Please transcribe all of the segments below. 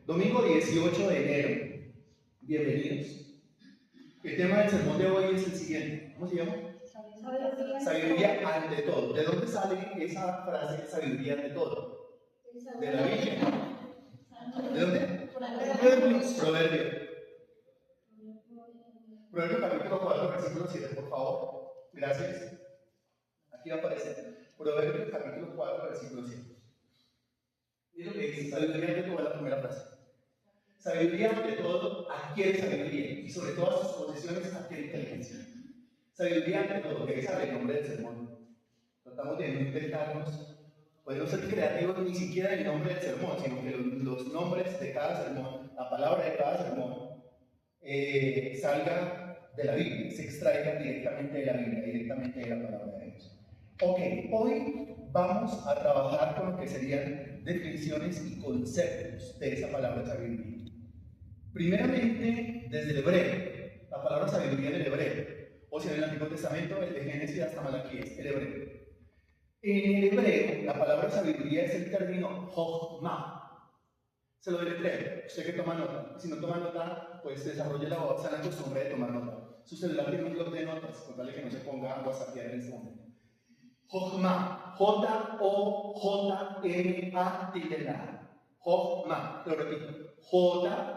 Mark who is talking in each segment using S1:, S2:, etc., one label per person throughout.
S1: Domingo 18 de enero. Bienvenidos. El tema del sermón de hoy es el siguiente. ¿Cómo se llama? Sabiduría ante todo. ¿De dónde sale esa frase, sabiduría ante todo? De la Biblia. ¿De dónde? Proverbios. Proverbios capítulo 4, versículo 7, por favor. Gracias. Aquí va a aparecer. Proverbios capítulo 4, versículo 7. Y lo que dice, sabiduría ante todo es la primera frase. Sabiduría ante todo adquiere sabiduría y sobre todas sus posesiones adquiere inteligencia. Sabiduría ante todo, que ese es el nombre del sermón. Tratamos de no inventarnos, pues no ser creativos ni siquiera en el nombre del sermón, sino que los nombres de cada sermón, la palabra de cada sermón, salga de la Biblia, se extraiga directamente de la Biblia, directamente de la palabra de Dios. Ok, hoy vamos a trabajar con lo que serían definiciones y conceptos de esa palabra sabiduría. Primeramente, desde el hebreo, la palabra sabiduría en el hebreo, o sea, en el Antiguo Testamento, desde Génesis hasta Malaquías, el hebreo. En el hebreo, la palabra sabiduría es el término jochma. Se lo deletreo, usted que toma nota. Si no toma nota, pues desarrolle la costumbre de tomar nota. Su celular tiene un blog de notas, con tal de que no se ponga a whatsappear en este momento. Jochma, J-O-J-M-A tilde. Jochma, lo repito, J-O-J-M-A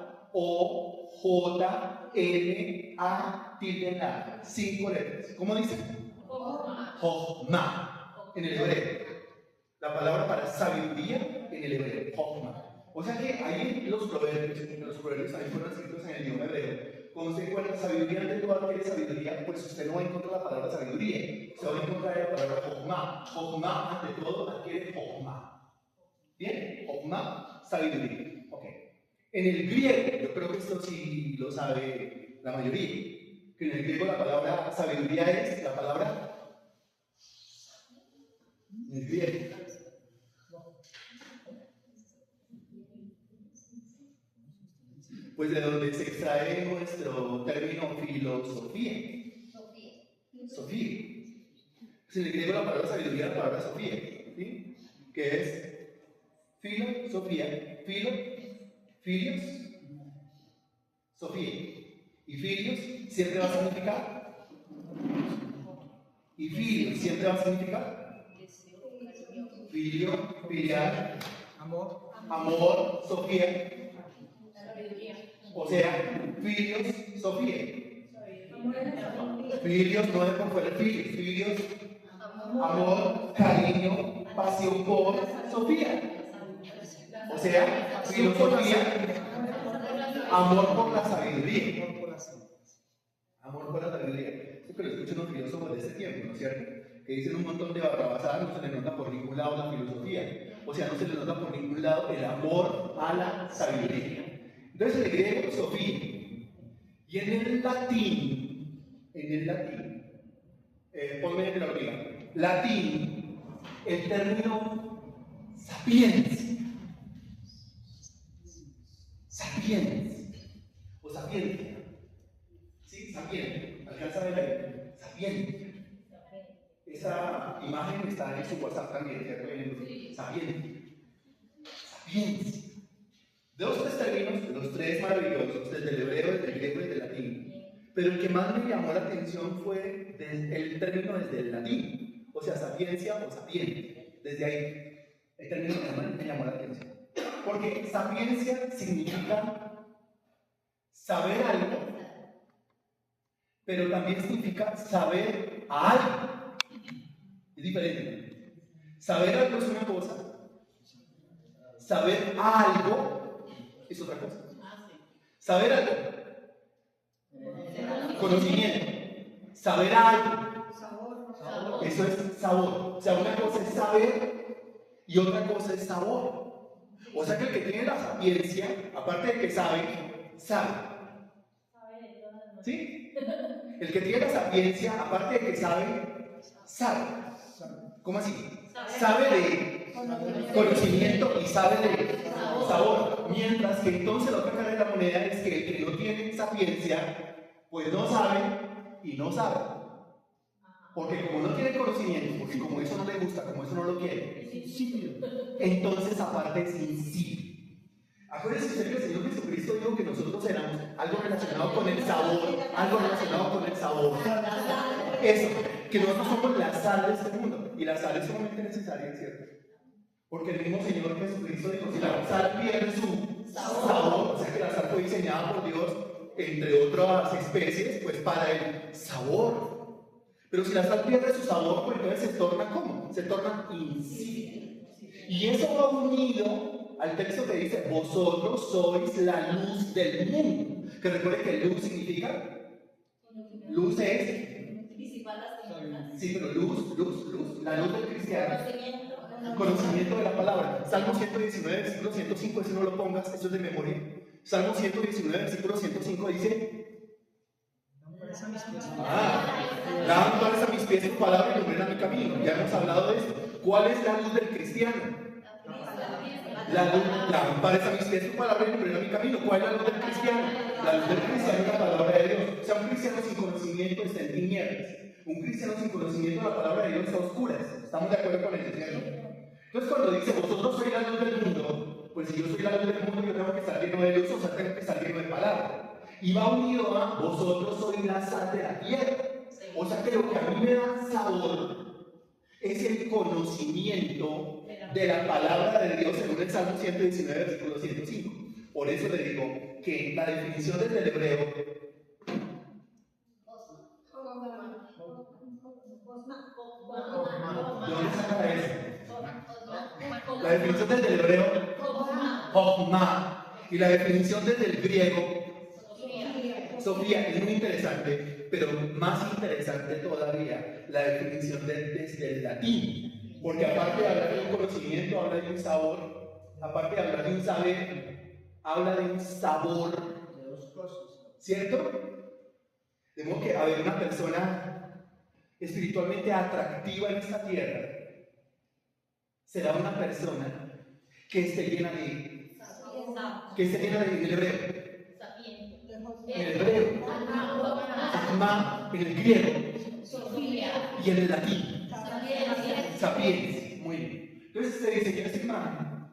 S1: tilde. 5 letras. ¿Cómo dice? Jochma. En el hebreo. La palabra para sabiduría en el hebreo, Jochma. O sea que ahí los proverbios también fueron escritos en el idioma hebreo. Cuando usted encuentra sabiduría ante todo adquiere sabiduría, pues usted no va a encontrar la palabra sabiduría, usted va a encontrar la palabra Jochma. Jochma ante todo adquiere Jochma. ¿Bien? Jochma, sabiduría. Ok. En el griego, yo creo que esto sí lo sabe la mayoría, que en el griego la palabra sabiduría es la palabra en el griego. Pues de donde se extrae nuestro término filosofía. Sofía. Pues en el griego la palabra sabiduría es la palabra sofía, ¿sí? Que es filosofía, filios, sofía. Y filios siempre va a significar. Y filios siempre va a significar. Filio, filial, amor, sofía. O sea, filios, sofía. Filios no es por fuera filios, amor, cariño, pasión por Sofía. O sea, filosofía, amor por la sabiduría. Amor por la sabiduría. Esto que lo escuchan los filósofos de este tiempo, ¿no es cierto? Que dicen un montón de barrabasadas, no se les nota por ningún lado la filosofía. O sea, no se les nota por ningún lado el amor a la sabiduría. Entonces el griego sofía. Y en el latín, ponme en la orilla, latín, el término sapiencia o sapiencia, ¿sí? Sapiencia, alcanza a ver ahí, sapiencia. Esa imagen está en su WhatsApp también, ¿cierto? Sapiencia. De los tres términos, los tres maravillosos, desde el hebreo, desde el griego y desde el latín. Pero el que más me llamó la atención fue el término desde el latín, o sea, sapiencia o sapiente. Desde ahí, el término que más me llamó la atención. Porque sapiencia significa saber algo, pero también significa saber a algo. Es diferente. Saber algo es una cosa, saber a algo es otra cosa. Saber algo, conocimiento. Saber algo, eso es sabor. O sea, una cosa es saber y otra cosa es sabor. O sea que el que tiene la sapiencia, aparte de que sabe. ¿Sí? El que tiene la sapiencia, aparte de que sabe. ¿Cómo así? Sabe de conocimiento y sabe de sabor. Mientras que entonces la otra cara de la moneda es que el que no tiene sapiencia, pues no sabe y no sabe. Porque como no tiene conocimiento, porque como eso no le gusta, como eso no lo quiere, entonces aparte es insípido. Acuérdense usted que el Señor Jesucristo dijo que nosotros éramos algo relacionado con el sabor, algo relacionado con el sabor. Eso, que nosotros somos la sal de este mundo. Y la sal es sumamente necesaria, ¿cierto? Porque el mismo Señor Jesucristo dijo, si la sal pierde su sabor, o sea que la sal fue diseñada por Dios, entre otras especies, pues para el sabor. Pero si la sal pierde su sabor, pues entonces se torna ¿cómo? Se torna insípida. Y eso va unido al texto que dice, vosotros sois la luz del mundo. Que recuerde que luz significa, luz es, sí, pero luz, la luz del cristiano. Conocimiento de la palabra. Salmo 119, versículo 105, ese no lo pongas, eso es de memoria. Salmo 119, versículo 105 dice, lámparas a mis pies tu palabra y lumbrera mi camino. Ya hemos hablado de esto. ¿Cuál es la luz del cristiano? Lámparas a mis pies tu palabra y lumbrera mi camino. ¿Cuál es la luz del cristiano? La luz del cristiano es la palabra de Dios. O sea, un cristiano sin conocimiento está en tinieblas. Un cristiano sin conocimiento de la palabra de Dios está a oscuras. ¿Estamos de acuerdo con eso, cierto? Entonces cuando dice, vosotros sois la luz del mundo, pues si yo soy la luz del mundo, yo tengo que estar lleno de luz, o sea, tengo que estar lleno de palabra. Y va unido a, vosotros sois la sal de la tierra. O sea que lo que a mí me da sabor es el conocimiento de la palabra de Dios según el Salmo 119, versículo 105. Por eso le digo que la definición desde el hebreo, ¿de dónde saca eso? La definición desde el hebreo, Jochma, y la definición desde el griego, Sofía, es muy interesante, pero más interesante todavía la definición desde el latín, porque aparte de hablar de un conocimiento, habla de un sabor, aparte de hablar de un saber, habla de un sabor, ¿cierto? De modo que haber una persona espiritualmente atractiva en esta tierra será una persona que esté llena de, en el hebreo, Jochma en el griego y en el latín, sapiens, muy bien. Entonces se diseñó esta imagen,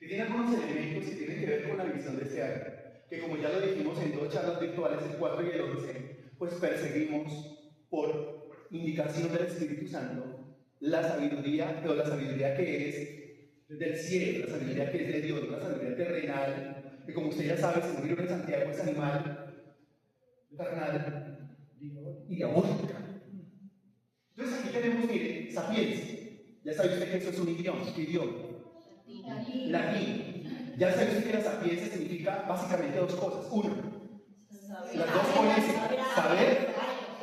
S1: y tiene algunos elementos que tienen que ver con la visión de este año, que como ya lo dijimos en 2 charlas virtuales, el 4 y el 11, pues perseguimos por indicación del Espíritu Santo la sabiduría, pero la sabiduría que es del cielo, la sabiduría que es de Dios, la sabiduría terrenal, que como usted ya sabe, según el libro de Santiago, es animal, carnal y diabólica. Entonces aquí tenemos, mire, sapiencia. Ya sabe usted que eso es un idioma. ¿Qué idioma? Latín. Ya sabe usted que la sapiencia significa básicamente 2 cosas. Uno, las 2 con S, saber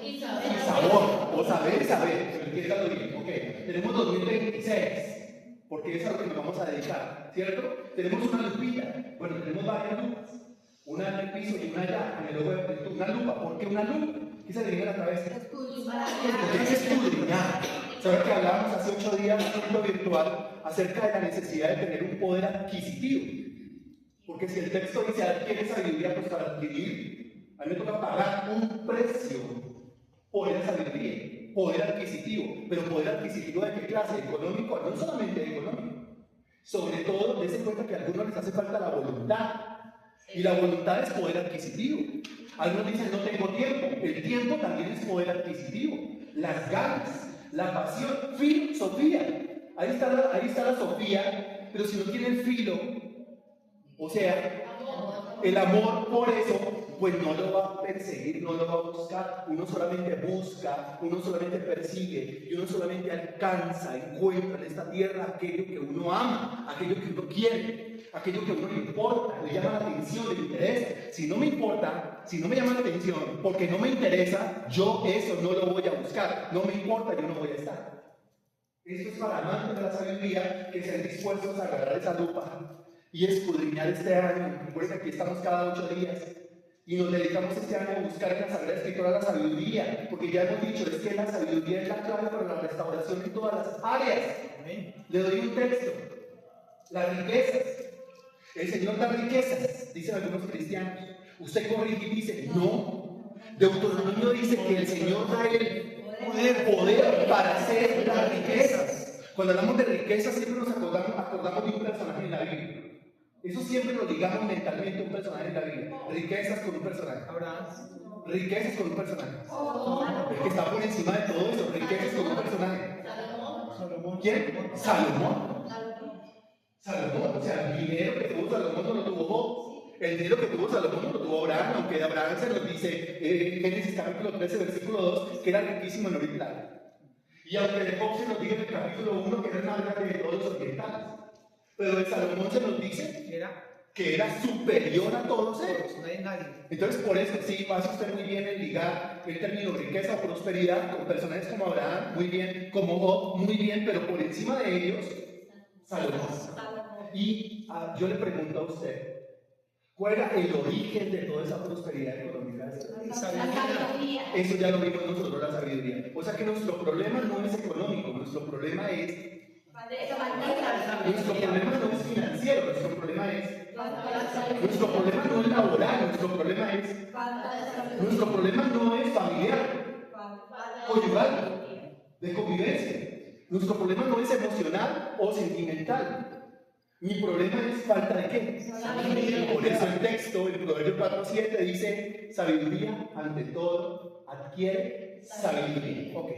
S1: y sabor, o saber y saber, pero entiéndalo bien. Ok, tenemos 2026, porque eso es a lo que nos vamos a dedicar, ¿cierto? Tenemos una lupita, bueno, tenemos varias lupas, una en el piso y una allá, en el logo de una lupa. ¿Por qué una lupa? ¿Qué se le viene a la cabeza? Porque es escudriñar. ¿Saben que hablábamos hace 8 días en un curso virtual acerca de la necesidad de tener un poder adquisitivo? Porque si el texto dice adquiere sabiduría, pues para adquirir, a mí me toca pagar un precio por esa sabiduría, poder adquisitivo. Pero poder adquisitivo ¿de qué clase? Económico, no solamente económico. Sobre todo, dense cuenta que a algunos les hace falta la voluntad. Y la voluntad es poder adquisitivo. Algunos dicen no tengo tiempo. El tiempo también es poder adquisitivo. Las ganas, la pasión, filosofía. Ahí está la Sofía, pero si no tiene el filo, o sea, el amor por eso, pues no lo va a perseguir, no lo va a buscar. Uno solamente busca, uno solamente persigue, y uno solamente alcanza, encuentra en esta tierra aquello que uno ama, aquello que uno quiere, aquello que a uno le importa, le llama la atención, le interesa. Si no me importa, si no me llama la atención, porque no me interesa, yo eso no lo voy a buscar. No me importa, yo no voy a estar. Esto es para amantes de la sabiduría que estén dispuestos a agarrar esa lupa y escudriñar este año. Recuerden que aquí estamos cada 8 días y nos dedicamos este año a buscar en la Sagrada Escritura la sabiduría, porque ya hemos dicho, es que la sabiduría es la clave para la restauración en todas las áreas. Le doy un texto: las riquezas. El Señor da riquezas, dicen algunos cristianos. Usted corrige y dice, no. Deuteronomio dice que el Señor da el poder para hacer las riquezas. Cuando hablamos de riqueza siempre nos acordamos de un personaje en la Biblia. Eso siempre lo ligamos mentalmente a un personaje en la Biblia. Riquezas con un personaje. Riquezas con un personaje. El que está por encima de todo eso, riquezas con un personaje. ¿Quién? Salomón. Salomón, o sea, el dinero que tuvo Salomón no lo tuvo Job. El dinero que tuvo Salomón no lo tuvo Abraham, aunque de Abraham se nos dice en Génesis capítulo 13, versículo 2, que era riquísimo en oro y plata. Y aunque de Job se nos dice en el capítulo 1 que era el más grande de todos los orientales. Pero de Salomón se nos dice que era superior a todos ellos. Entonces, por eso sí, pasa usted muy bien en ligar el término riqueza o prosperidad con personajes como Abraham, muy bien, como Job, muy bien, pero por encima de ellos, Salomón. Y yo le pregunto a usted, ¿cuál era el origen de toda esa prosperidad económica?
S2: La sabiduría.
S1: Eso ya lo vimos nosotros, la sabiduría. O sea que nuestro problema no es económico, nuestro problema es... Nuestro problema no es financiero, nuestro problema no es laboral, nuestro problema no es familiar, conyugal, de convivencia. Nuestro problema no es emocional o sentimental. Mi problema es falta de qué? Sabiduría. Por eso el texto, el Proverbio 4:7 dice, sabiduría ante todo adquiere sabiduría. Ok,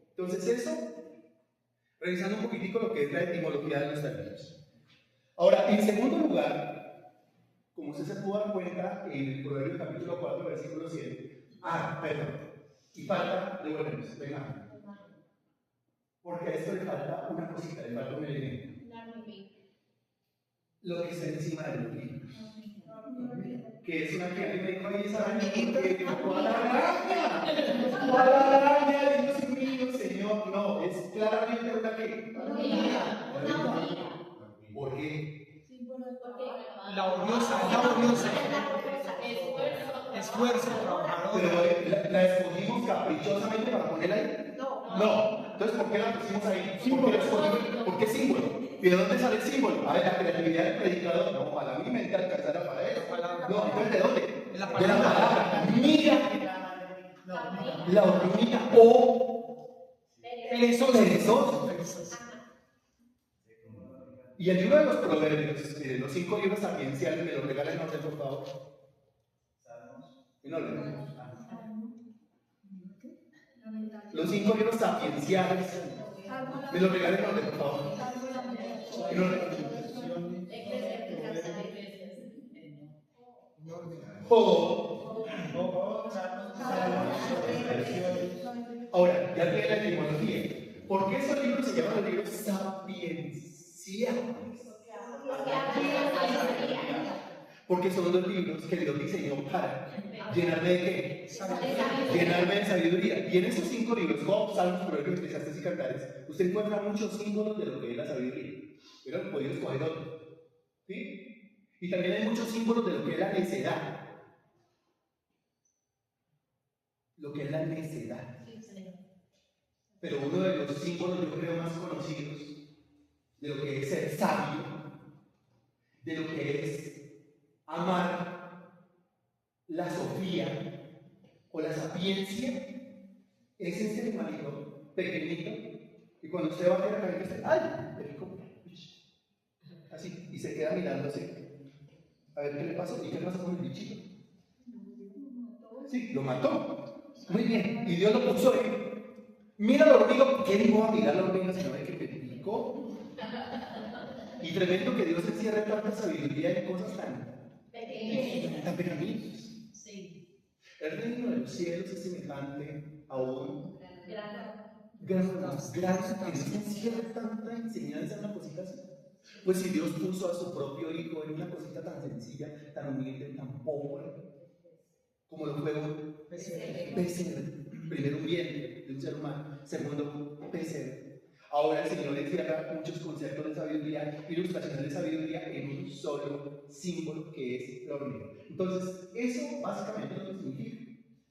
S1: entonces eso, revisando un poquitico lo que es la etimología de los términos. Ahora, en segundo lugar, como usted se pudo dar cuenta en el Proverbio capítulo 4, versículo 7, y falta, devuélvenos, venga. Porque a esto le falta una cosita, le falta un elemento. Lo que está encima de los libros. Que es una que a mí me dijo, ahí esa araña, ¿cuál araña? ¿Cuál araña? Dios mío, Señor. No, es claramente una que. ¿Por qué?
S3: Laboriosa. Esfuerzo, trabajador.
S1: Pero la escogimos caprichosamente para ponerla ahí. No. Entonces, ¿por qué la pusimos ahí? ¿Por qué símbolo? ¿Y de dónde sale el símbolo? A ver, la creatividad del predicador. No, ojalá mi mente alcanzara para eso. No, entonces, ¿de dónde? De la palabra. Mira. La hormiga o perezoso. Y el libro de los proverbios, los 5 libros sapienciales, me lo regalen a usted, por favor. No, los 5 libros sapienciales, me lo regalen a usted, por favor. Ahora, ya tiene la etimología. ¿Por qué esos libros se llaman los libros sapienciales? Porque son los libros que Dios diseñó para llenarme de qué? Llenarme de sabiduría. Y en esos 5 libros, Job, Salmos, Proverbios, Eclesiastes y Cantares, usted encuentra muchos símbolos de lo que es la sabiduría. Pero podido escoger otro. ¿Sí? Y también hay muchos símbolos de lo que es la necedad. Lo que es la necedad. Pero uno de los símbolos, yo creo, más conocidos de lo que es ser sabio, de lo que es amar la sofía o la sapiencia, es ese animalito pequeñito, y cuando usted va a ver acá, dice, ¡ay! Así, y se queda mirándose a ver qué le pasó. ¿Y qué pasó con el bichito? Sí, lo mató. Muy bien, y Dios lo puso ahí. Mira la hormiga. ¿Quién iba a mirar la hormiga si no ve que me picó? Y tremendo que Dios encierre tanta sabiduría en cosas tan pequeñitas. El reino de los cielos es semejante a un grano que Dios encierra tanta enseñanza en una cosita así. Pues si Dios puso a su propio hijo en una cosita tan sencilla, tan humilde, tan pobre, como lo fue un pesebre. Primero un vientre de un ser humano, segundo un pesebre. Ahora el Señor encierra muchos conceptos de sabiduría, ilustraciones de sabiduría en un solo símbolo que es la hormiga. Entonces, eso básicamente lo que significa.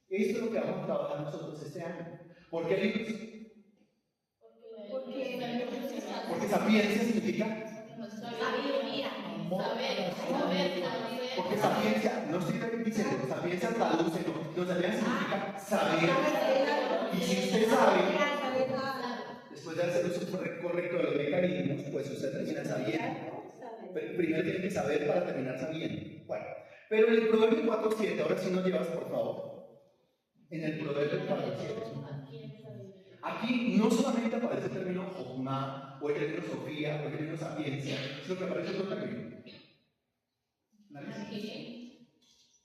S1: Esto es lo que vamos a trabajar nosotros este año. ¿Por qué libros? Porque sapiencia significa
S2: Sabiduría.
S1: porque sapiencia, no estoy diciendo, sapiencia traduce, no, sapiencia significa saber. Y si usted sabe, después después de hacer uso correcto de los mecanismos, pues usted termina sabiendo. Pero primero tiene que saber para terminar sabiendo. Bueno, pero en el Proverbio 4.7, ahora sí nos llevas, por favor. En el Proverbio 4.7. Aquí no solamente aparece el término Jokma, o el término Sofía, o el término Sapiencia, sino que aparece otro término.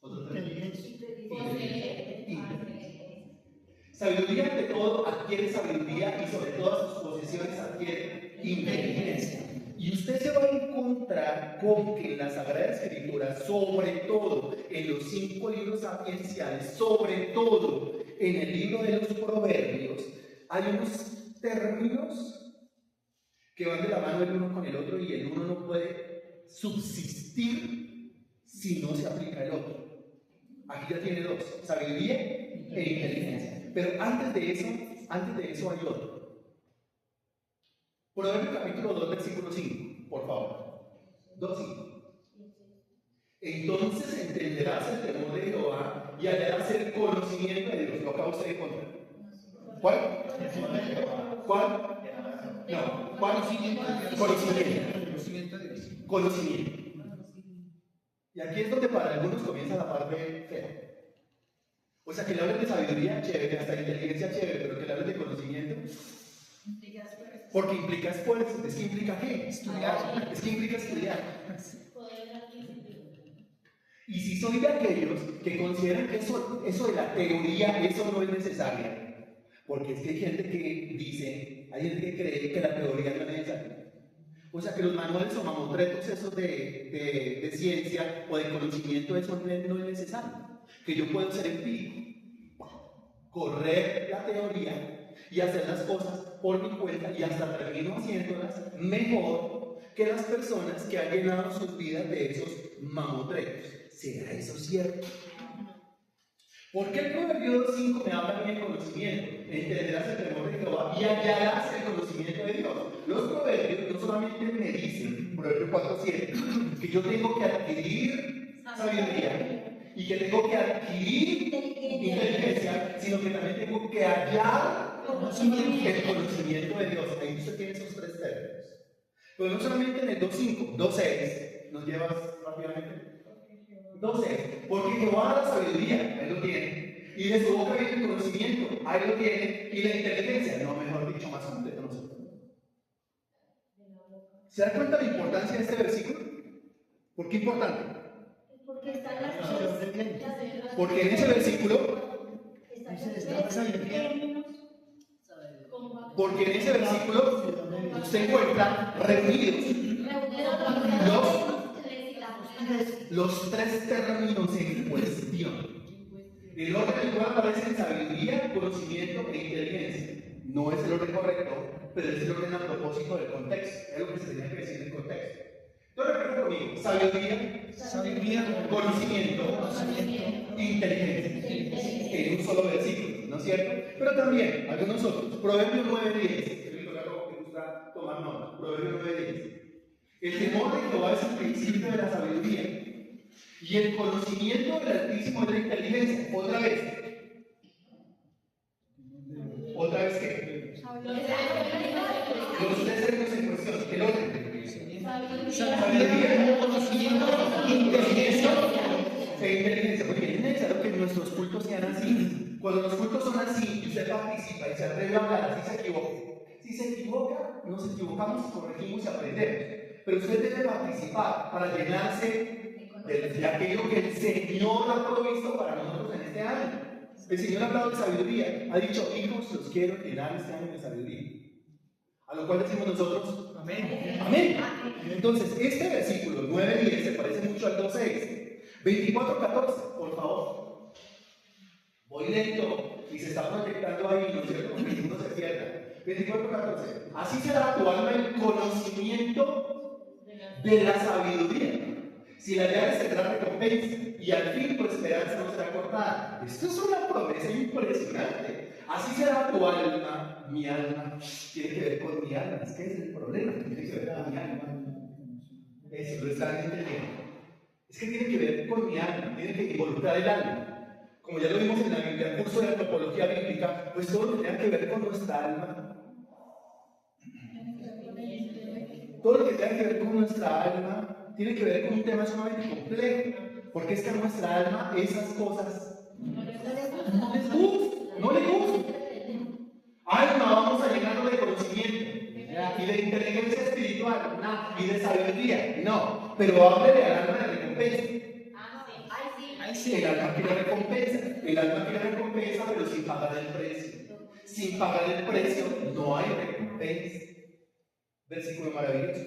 S1: Otro término. Sabiduría ante todo adquiere sabiduría y sobre todas sus posesiones adquiere inteligencia. Y usted se va a encontrar con que en la Sagrada Escritura, sobre todo en los 5 libros sapienciales, sobre todo en el libro de los Proverbios, hay unos términos que van de la mano el uno con el otro y el uno no puede subsistir si no se aplica el otro. Aquí ya tiene dos, sabiduría e inteligencia. Pero antes de eso hay otro. Proverbios capítulo 2, versículo 5, por favor. 2:5. Entonces entenderás el temor de Jehová y hallarás el conocimiento de Dios. Lo acaba usted de encontrar. ¿Cuál? ¿Cuál? No, ¿cuál? Conocimiento. Y aquí es donde para algunos comienza la parte fea. O sea, que le hablen de sabiduría, chévere, hasta inteligencia, chévere, pero que le hablen de conocimiento, porque implica esfuerzo. ¿Es que implica qué? Estudiar. Es que implica estudiar. Y si soy de aquellos que consideran que eso de la teoría, eso no es necesario, porque es que hay gente que dice, hay gente que cree que la teoría no es necesaria. O sea, que los manuales o mamotretos esos de ciencia o de conocimiento, eso no es necesario. Que yo puedo ser empírico, correr la teoría y hacer las cosas por mi cuenta y hasta termino haciéndolas mejor que las personas que han llenado sus vidas de esos mamotretos. ¿Será eso cierto? ¿Por qué el Proverbio 2.5 me habla bien de conocimiento? Entenderás el temor de Jehová y hallarás el conocimiento de Dios. Los proverbios no solamente me dicen, Proverbio 4.7, que yo tengo que adquirir sabiduría y que tengo que adquirir inteligencia, sino que también tengo que hallar el conocimiento de Dios. Ahí usted tiene esos 3 términos. Pero no solamente en el 2.5, 2.6, ¿nos llevas rápidamente? 2.6, porque Jehová da la sabiduría, ahí lo tiene, y de su boca viene el conocimiento, ahí lo tiene, y la inteligencia, no, mejor dicho, más completo nosotros. ¿Se da cuenta de la importancia de este versículo? ¿Por qué importante? Porque en ese versículo, se encuentran reunidos los 3 términos en cuestión. El orden en el cual aparecen sabiduría, conocimiento e inteligencia. No es el orden correcto, pero es el orden a propósito del contexto. Es lo que se tenía que decir en el contexto. Entonces, repito conmigo: sabiduría, conocimiento, inteligencia. En un solo versículo, ¿no es cierto? Pero también, algunos otros. Proverbios 9:10. Es algo que gusta tomar nota. Proverbios 9:10. El temor de Jehová es el principio de la sabiduría, y el conocimiento del Altísimo es la inteligencia. Otra vez. ¿Otra vez qué? Los 3 términos en cuestión. El orden. Sabiduría, conocimiento, inteligencia e inteligencia. Porque es necesario que nuestros cultos sean así. Cuando los cultos son así y usted participa y se atreve a hablar, así se equivoca. Si se equivoca, nos equivocamos, corregimos y aprendemos. Pero usted debe participar para llenarse de aquello que el Señor ha provisto para nosotros en este año. El Señor ha hablado de sabiduría, ha dicho: hijos, los quiero llenar este año de sabiduría. A lo cual decimos nosotros: amén. Amén. Entonces, este versículo 9:10 se parece mucho al 2:6. 24:14, por favor. Voy lento y se está proyectando ahí, ¿no es cierto? Porque uno se pierda. 24:14. Así será tu alma el conocimiento de la sabiduría. Si la hallares tendrá recompensa, y al fin tu esperanza no será cortada. Esto es una promesa impresionante. Así será tu alma. Mi alma tiene que ver con mi alma. Es que es el problema, tiene que ver con mi alma. Eso lo están entendiendo. Es que tiene que ver con mi alma, tiene que involucrar el alma. Como ya lo vimos en la Biblia, el curso de antropología bíblica, pues todo tenía que ver con nuestra alma. todo lo que tenga que ver con nuestra alma tiene que ver con un tema sumamente complejo, porque es que a nuestra alma esas cosas no les gusta. Alma vamos a llenarlo de conocimiento y de inteligencia espiritual y de sabiduría, no, pero háblele al alma de recompensa. El alma quiere recompensa, pero sin pagar el precio. Sin pagar el precio no hay recompensa. Versículo maravilloso.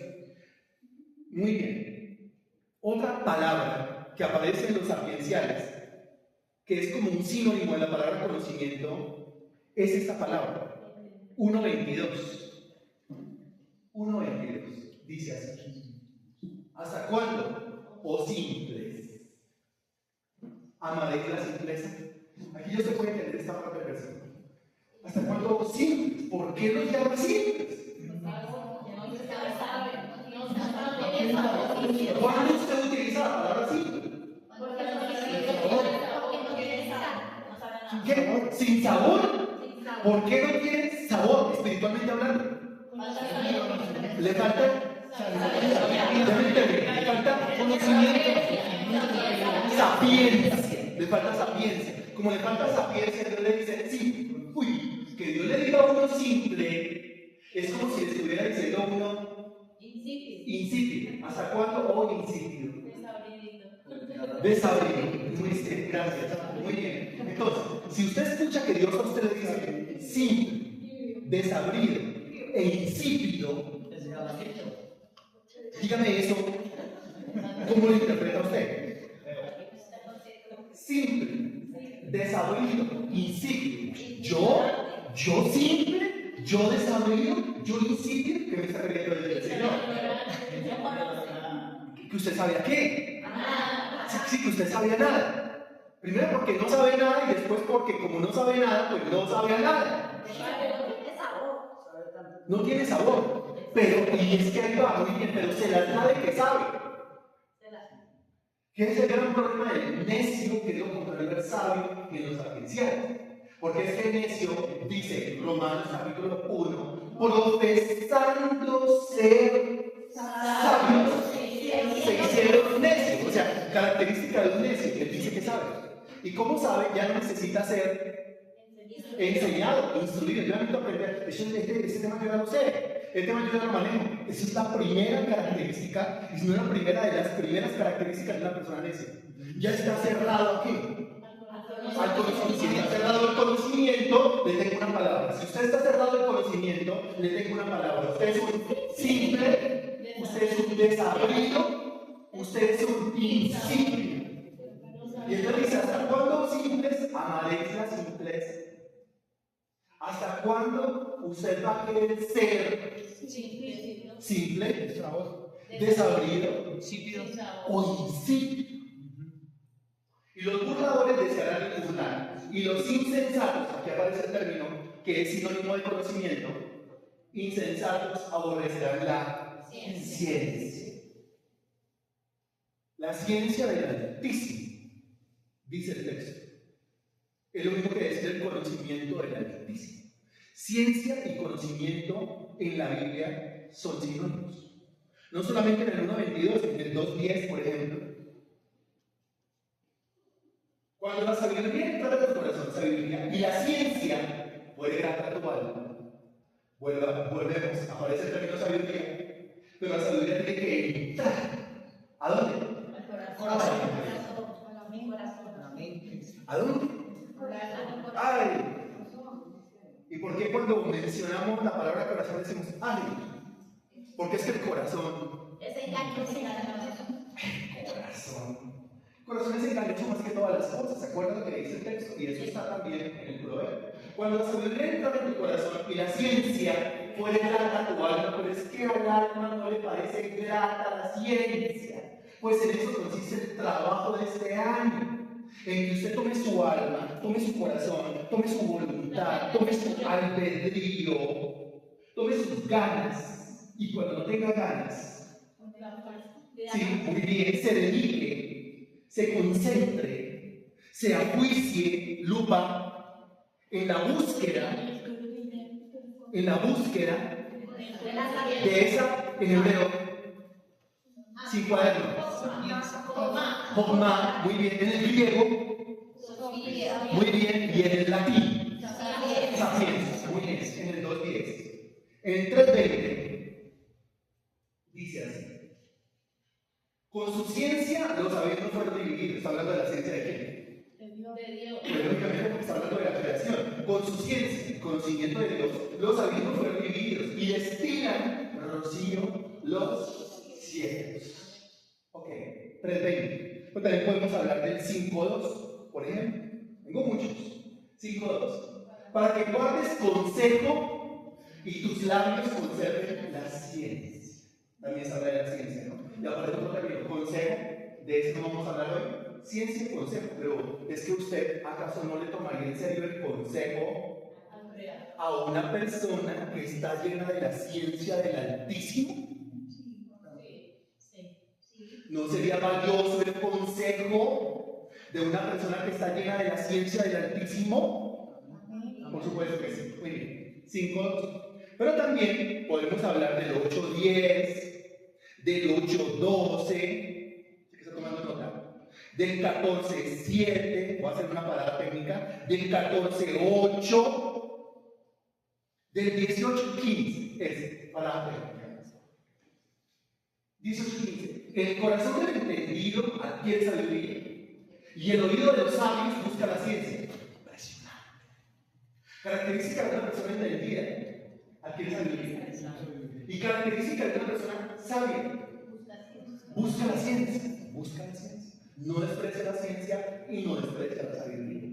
S1: Muy bien. Otra palabra que aparece en los sapienciales, que es como un sinónimo de la palabra conocimiento, es esta palabra, 1.22. 1.22. Dice así: ¿hasta cuándo, oh simples, amaréis la simpleza? Aquí yo se puede entender esta parte del versículo. ¿Hasta cuándo, oh simples? ¿Por qué los llaman simples? ¿Cuándo usted utiliza la palabra simple? ¿Qué? ¿Sin sabor? ¿Por qué no tiene sabor, espiritualmente hablando? ¿Le falta? Le falta conocimiento. Sapiencia. Le falta sapiencia. Como le falta sapiencia, Dios le dice, sí, que Dios le diga a uno simple, es como si le estuviera diciendo a uno insípido. ¿Hasta cuándo? Oh, insípido. Desabrido. Muy bien, gracias. Muy bien. Entonces, si usted escucha que Dios a usted le dice simple, desabrido e insípido, dígame eso, ¿cómo lo interpreta usted? Simple, desabrido, insípido. Yo simple, yo desabrido, yo insípido. ¿Qué me está queriendo decir el Señor? ¿Que usted sabía qué? Sí, que usted sabía nada. Primero porque no sabe nada y después porque como no sabe nada, pues no sabía nada. No tiene sabor. Pero, y es que ahí va, muy bien, pero se las da de que sabe. ¿Qué es el gran problema del necio que dio contra el sabio en los sapienciales? Porque es que el necio, dice Romanos capítulo 1, profesando ser sabios, se hicieron necios. O sea, característica de un necio, que dice que sabe. Y como sabe, ya no necesita ser enseñado, instruido. Yo necesito aprender. Ese tema yo ya lo sé. El tema yo ya lo manejo. Esa es la primera característica, y no la primera de las primeras características de una persona necia. Ya está cerrado aquí. Al conocimiento. Si está cerrado el conocimiento, le tengo una palabra. Si usted está cerrado el conocimiento, le tengo una palabra. Usted es un simple, usted es un desabrido, usted es un insípido. Y entonces dice, ¿hasta cuándo simples amaréis la simpleza? ¿Hasta cuándo usted va a querer ser simple, desabrido o insípido? Y los burladores desearán burlar, y los insensatos, aquí aparece el término que es sinónimo de conocimiento, insensatos aborrecerán la ciencia. La ciencia del Altísimo, dice el texto. Es lo mismo que decir el conocimiento del Altísimo. Ciencia y conocimiento en la Biblia son sinónimos. No solamente en el 1.22, en el 2.10, por ejemplo. Cuando la sabiduría entra en tu corazón, sabiduría, y la ciencia puede gratar tu alma. Volvemos, aparece el término sabiduría, pero la sabiduría tiene que entrar. ¿A dónde? Al corazón. ¿A dónde? ¡Ay! ¿Y por qué cuando mencionamos la palabra corazón decimos ¡ay! Porque es que el corazón. El corazón es engañoso más que todas las cosas. ¿Se acuerdan lo que dice el texto? Y eso está también en el proverbio. Cuando la sabiduría entra en tu corazón y la ciencia puede grata a tu alma, pero es que al alma no le parece grata la ciencia. Pues en eso consiste el trabajo de este año. En que usted tome su alma, tome su corazón, tome su voluntad, tome su albedrío, tome sus ganas, y cuando no tenga ganas, sí, muy bien, se dedique, se concentre, se ajuicie, lupa, en la búsqueda En hebreo, sin cuaderno. Jogma, muy bien. En el griego, muy bien. Y en el latín, sapiencia, muy bien. En el 2.10. En el 3.20, dice así. Con su ciencia, los sabios no fueron divididos. Está hablando de la ciencia de quién. Lógicamente, porque está hablando de la creación. Con su ciencia, conocimiento de Dios, los sabios no fueron divididos y destilan rocío los cielos. Ok, 3.20. Pues también podemos hablar del 5.2, por ejemplo. Tengo muchos. 5.2. Para que guardes consejo y tus labios conserven la ciencia. También se habla de la ciencia, ¿no? Y aparte otro término, consejo, de eso no vamos a hablar hoy. Ciencia y consejo, pero es que usted, ¿acaso no le tomaría en serio el consejo a una persona que está llena de la ciencia del Altísimo? ¿No sería valioso el consejo de una persona que está llena de la ciencia del Altísimo? Por supuesto que sí. Muy bien. 5. Pero también podemos hablar del 8.10, del 8.12, ¿sí que está tomando nota? Del 14.7, voy a hacer una parada técnica, del 14.8, del 18.15, es parada técnica. 18.15, el corazón del entendido adquiere sabiduría y el oído de los sabios busca la ciencia. Impresionante. Característica de una persona entendida adquiere sabiduría. Y característica de una persona sabia busca la ciencia. Busca la ciencia. No desprecia la ciencia y no desprecia la sabiduría.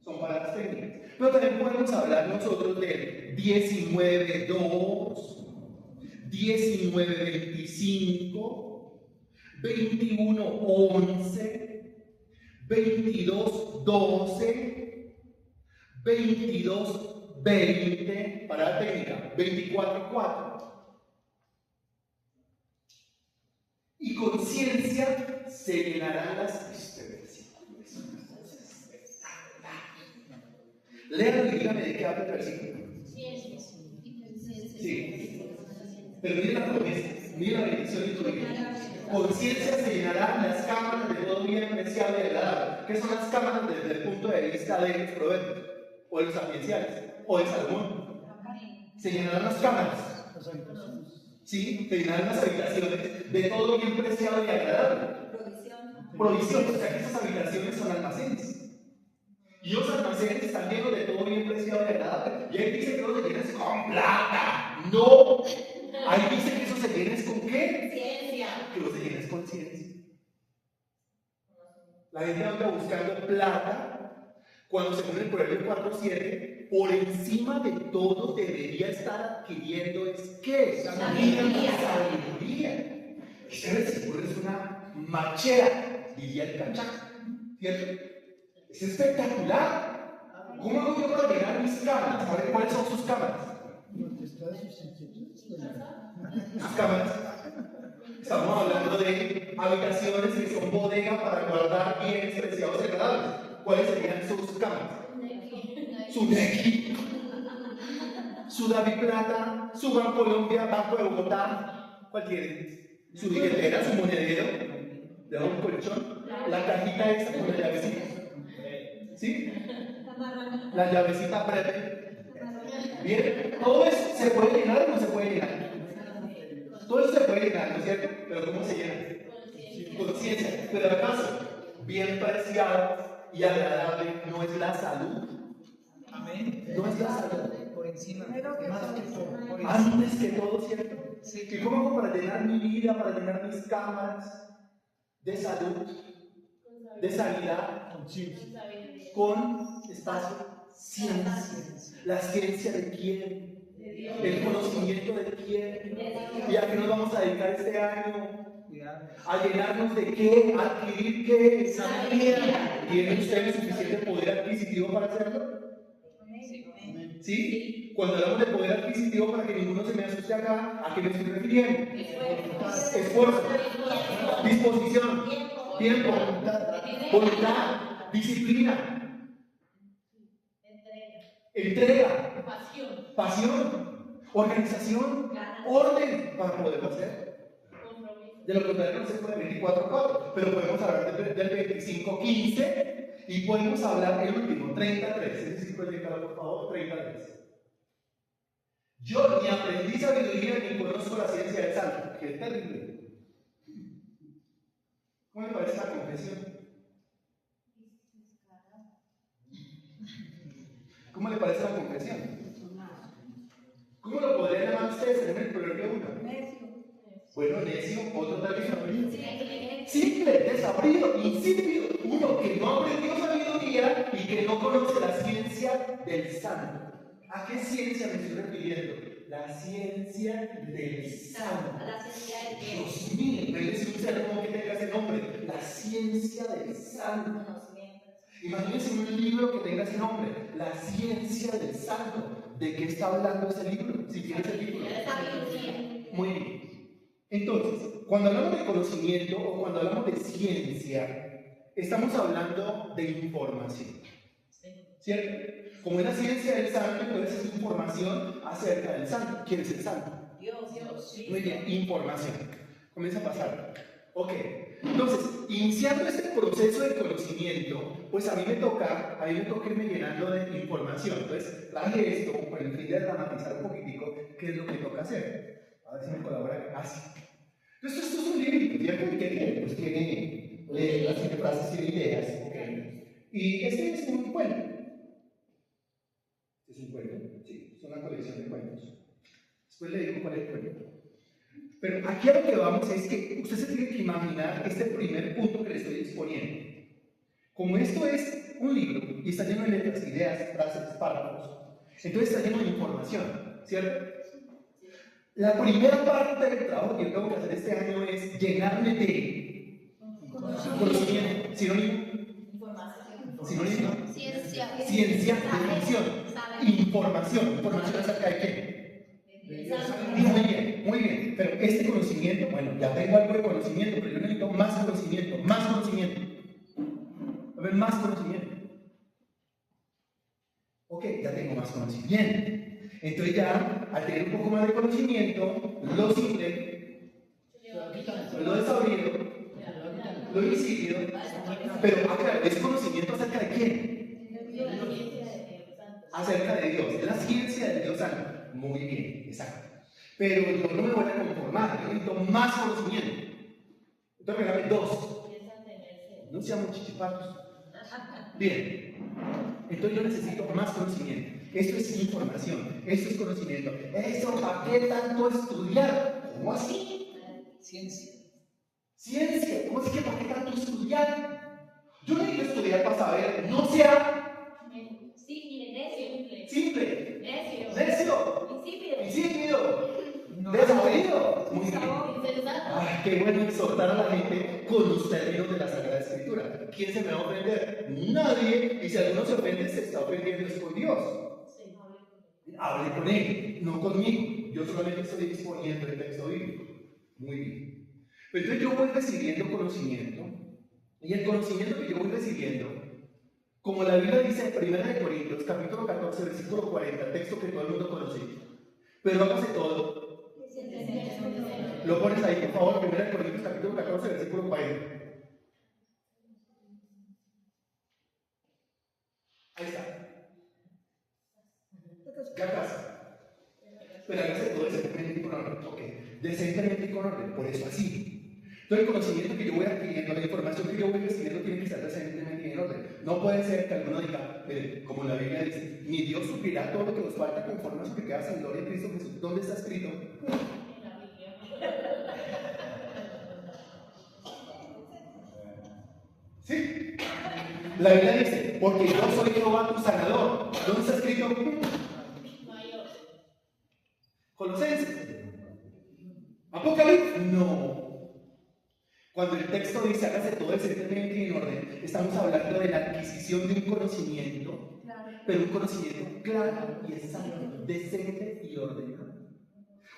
S1: Son palabras técnicas. Pero también podemos hablar nosotros de 19.2, 19.25, 21.11, 22.12, 22.20, parada técnica, 24.4. Y con ciencia se llenarán las versículos. Léanlo y dígame de qué habla el versículo. Sí. Pero miren la promesa, miren la bendición y tu vida. Con ciencia se llenarán las cámaras de todo bien preciado y agradable. ¿Qué son las cámaras desde el punto de vista de los proverbios? O de los sapienciales, o de Salomón. Se llenarán las cámaras. Sí, se llenarán las habitaciones de todo bien preciado y agradable. Provisión, o sea que esas habitaciones son almacenes. Y los almacenes están llenos de todo bien preciado y agradable. Y ahí dice que no se llenen con plata. No. Ahí dice que eso se llenen con ¿qué?
S2: Ciencia.
S1: Que lo se llenen con ciencia. La gente anda buscando plata cuando según el Proverbio 4.7, por encima de todo debería estar adquiriendo es ¿qué? Sabiduría. Ese versículo es una machera, diría el cachaco, ¿cierto? Es espectacular. ¿Cómo hago yo para llenar mis cámaras? ¿Saben cuáles son sus cámaras? Sus cámaras. Estamos hablando de habitaciones que son bodega para guardar bienes preciados y agradables. ¿Cuáles serían sus cámaras? Su Nequi, su David Plata, su Banco Colombia, Banco de Bogotá, ¿cuál quiere? Su billetera, su monedero, de un colchón, la cajita esa con la llavecita, ¿sí? La llavecita breve. Bien, todo eso se puede llenar o no se puede llenar. Todo eso se puede llenar, ¿no es cierto? Pero ¿cómo se llena? Con ciencia. Pero acaso, bien preciado y agradable no es la salud.
S3: Amén.
S1: No es la salud.
S3: Por encima. Más que todo. Por encima.
S1: Antes que todo, ¿cierto?
S3: Sí.
S1: ¿Y cómo hago para llenar mi vida, para llenar mis cámaras de salud, de sanidad, con espacio? Ciencia. ¿La ciencia de quién? ¿El conocimiento de quién? ¿Y a qué nos vamos a dedicar este año? ¿A llenarnos de qué? ¿A adquirir qué? Sabiduría. ¿Tienen ustedes suficiente poder adquisitivo para hacerlo? ¿Sí? Cuando hablamos de poder adquisitivo, para que ninguno se me asuste acá, ¿a qué me estoy refiriendo? Esfuerzo, disposición, tiempo, voluntad, disciplina, entrega, pasión. organización, orden para poderlo hacer. De lo contrario no se puede 24/4, pero podemos hablar del 25/15 y podemos hablar el último, 33. Ese sí, proyectalo por favor, 33. Yo ni aprendí sabiduría ni conozco la ciencia del santo. ¡Qué terrible! ¿Cómo le parece la confesión? ¿Cómo le parece la confesión? ¿Cómo lo podrían llamar ustedes en el proverbio 1? Bueno, necio, otro término. Simple, desabrido, insípido. Uno que no aprendió sabiduría y que no conoce la ciencia del santo. ¿A qué ciencia me estoy refiriendo? La ciencia del santo.
S2: A la ciencia del bien.
S1: Dios mío, me dice un ser como que tenga ese nombre. La ciencia del santo. Imagínense un libro que tenga ese nombre. La ciencia del santo. ¿De qué está hablando ese libro? Si tienes el libro. Muy bien. Entonces, cuando hablamos de conocimiento o cuando hablamos de ciencia, estamos hablando de información. ¿Cierto? Como es la ciencia del santo, entonces es información acerca del santo. ¿Quién es el santo?
S2: Dios.
S1: Muy bien, información. Comienza a pasar. Ok. Entonces, iniciando este proceso de conocimiento, pues a mí me toca irme llenando de información. Entonces, traje esto con el fin de dramatizar un poquitico qué es lo que toca hacer. A ver si me colabora. Así. Entonces, esto es un libro, ¿cierto? ¿Qué tiene? Pues tiene letras, tiene frases, tiene ideas. Okay. Y este es un cuento. ¿Es un cuento? Sí, es una colección de cuentos. Después le digo cuál es el cuento. Pero aquí a lo que vamos es que usted se tiene que imaginar este primer punto que le estoy exponiendo. Como esto es un libro y está lleno de letras, ideas, frases, párrafos, entonces está lleno de información, ¿cierto? La primera parte del trabajo que yo tengo que hacer este año es llenarme de conocimiento. ¿Sinónimo? ¿Sinónimo?
S2: Ciencia.
S1: Definición. Información. ¿Información acerca de qué? Muy bien. Pero este conocimiento, bueno, ya tengo algo de conocimiento, pero yo necesito más conocimiento. A ver, más conocimiento. Ok, ya tengo más conocimiento. Entonces ya, al tener un poco más de conocimiento, lo simple, lo desabrido, lo insípido, pero claro, ¿es conocimiento acerca de quién? Acerca de Dios, es la ciencia del Dios santo. Muy bien, exacto. Pero yo no me voy a conformar, yo necesito más conocimiento. Entonces, regálame 2. No seamos chichipatos. Bien. Entonces yo necesito más conocimiento. Esto es información, esto es conocimiento. ¿Eso para qué tanto estudiar? ¿Cómo así?
S3: Ciencia.
S1: Ciencia, ¿cómo es que para qué tanto estudiar? Yo no necesito estudiar para saber, no sea simple, necio, insípido, desabrido. Muy bien. Ay, qué bueno exhortar a la gente con los términos de la Sagrada Escritura. ¿Quién se me va a ofender? Nadie. Y si alguno se ofende, se está ofendiendo es con Dios. Hable con él, no conmigo. Yo solamente estoy exponiendo el texto bíblico. Muy bien. Pero entonces yo voy recibiendo conocimiento. Y el conocimiento que yo voy recibiendo, como la Biblia dice en 1 Corintios, capítulo 14, versículo 40, texto que todo el mundo conoce. Pero hágase todo. Lo pones ahí, por favor, 1 Corintios, capítulo 14, versículo 40. Ahí está. Ya casa. Pero hágase todo decentemente y con orden. Ok. Decentemente y con orden. Por eso así. Todo el conocimiento que yo voy adquiriendo, la información que yo voy recibiendo tiene que estar decentemente y en orden. No puede ser que alguno diga, como la Biblia dice, ni Dios suplirá todo lo que nos falta conforme a su riqueza en gloria en Cristo Jesús. ¿Dónde está escrito? ¿Sí? La Biblia dice, porque yo soy Jehová tu sanador. ¿Dónde está escrito? Colosenses. Apocalipsis. No. Cuando el texto dice hágase todo decentemente y en orden, estamos hablando de la adquisición de un conocimiento, pero un conocimiento claro y exacto, decente y ordenado.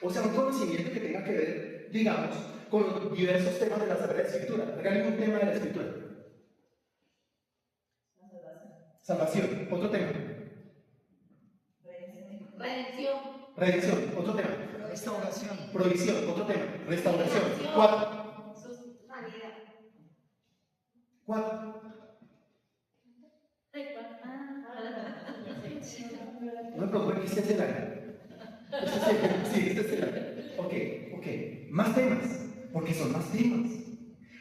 S1: O sea, un conocimiento que tenga que ver, digamos, con los diversos temas de la Sagrada Escritura. Regálame un tema de la Escritura. Salvación. Otro tema.
S2: Redención.
S1: Redención, otro tema.
S3: Restauración.
S1: Provisión, otro tema. Restauración. 4. No me preocupe que este es el año. Sí, este es el año. Ok. Más temas. Porque son más temas.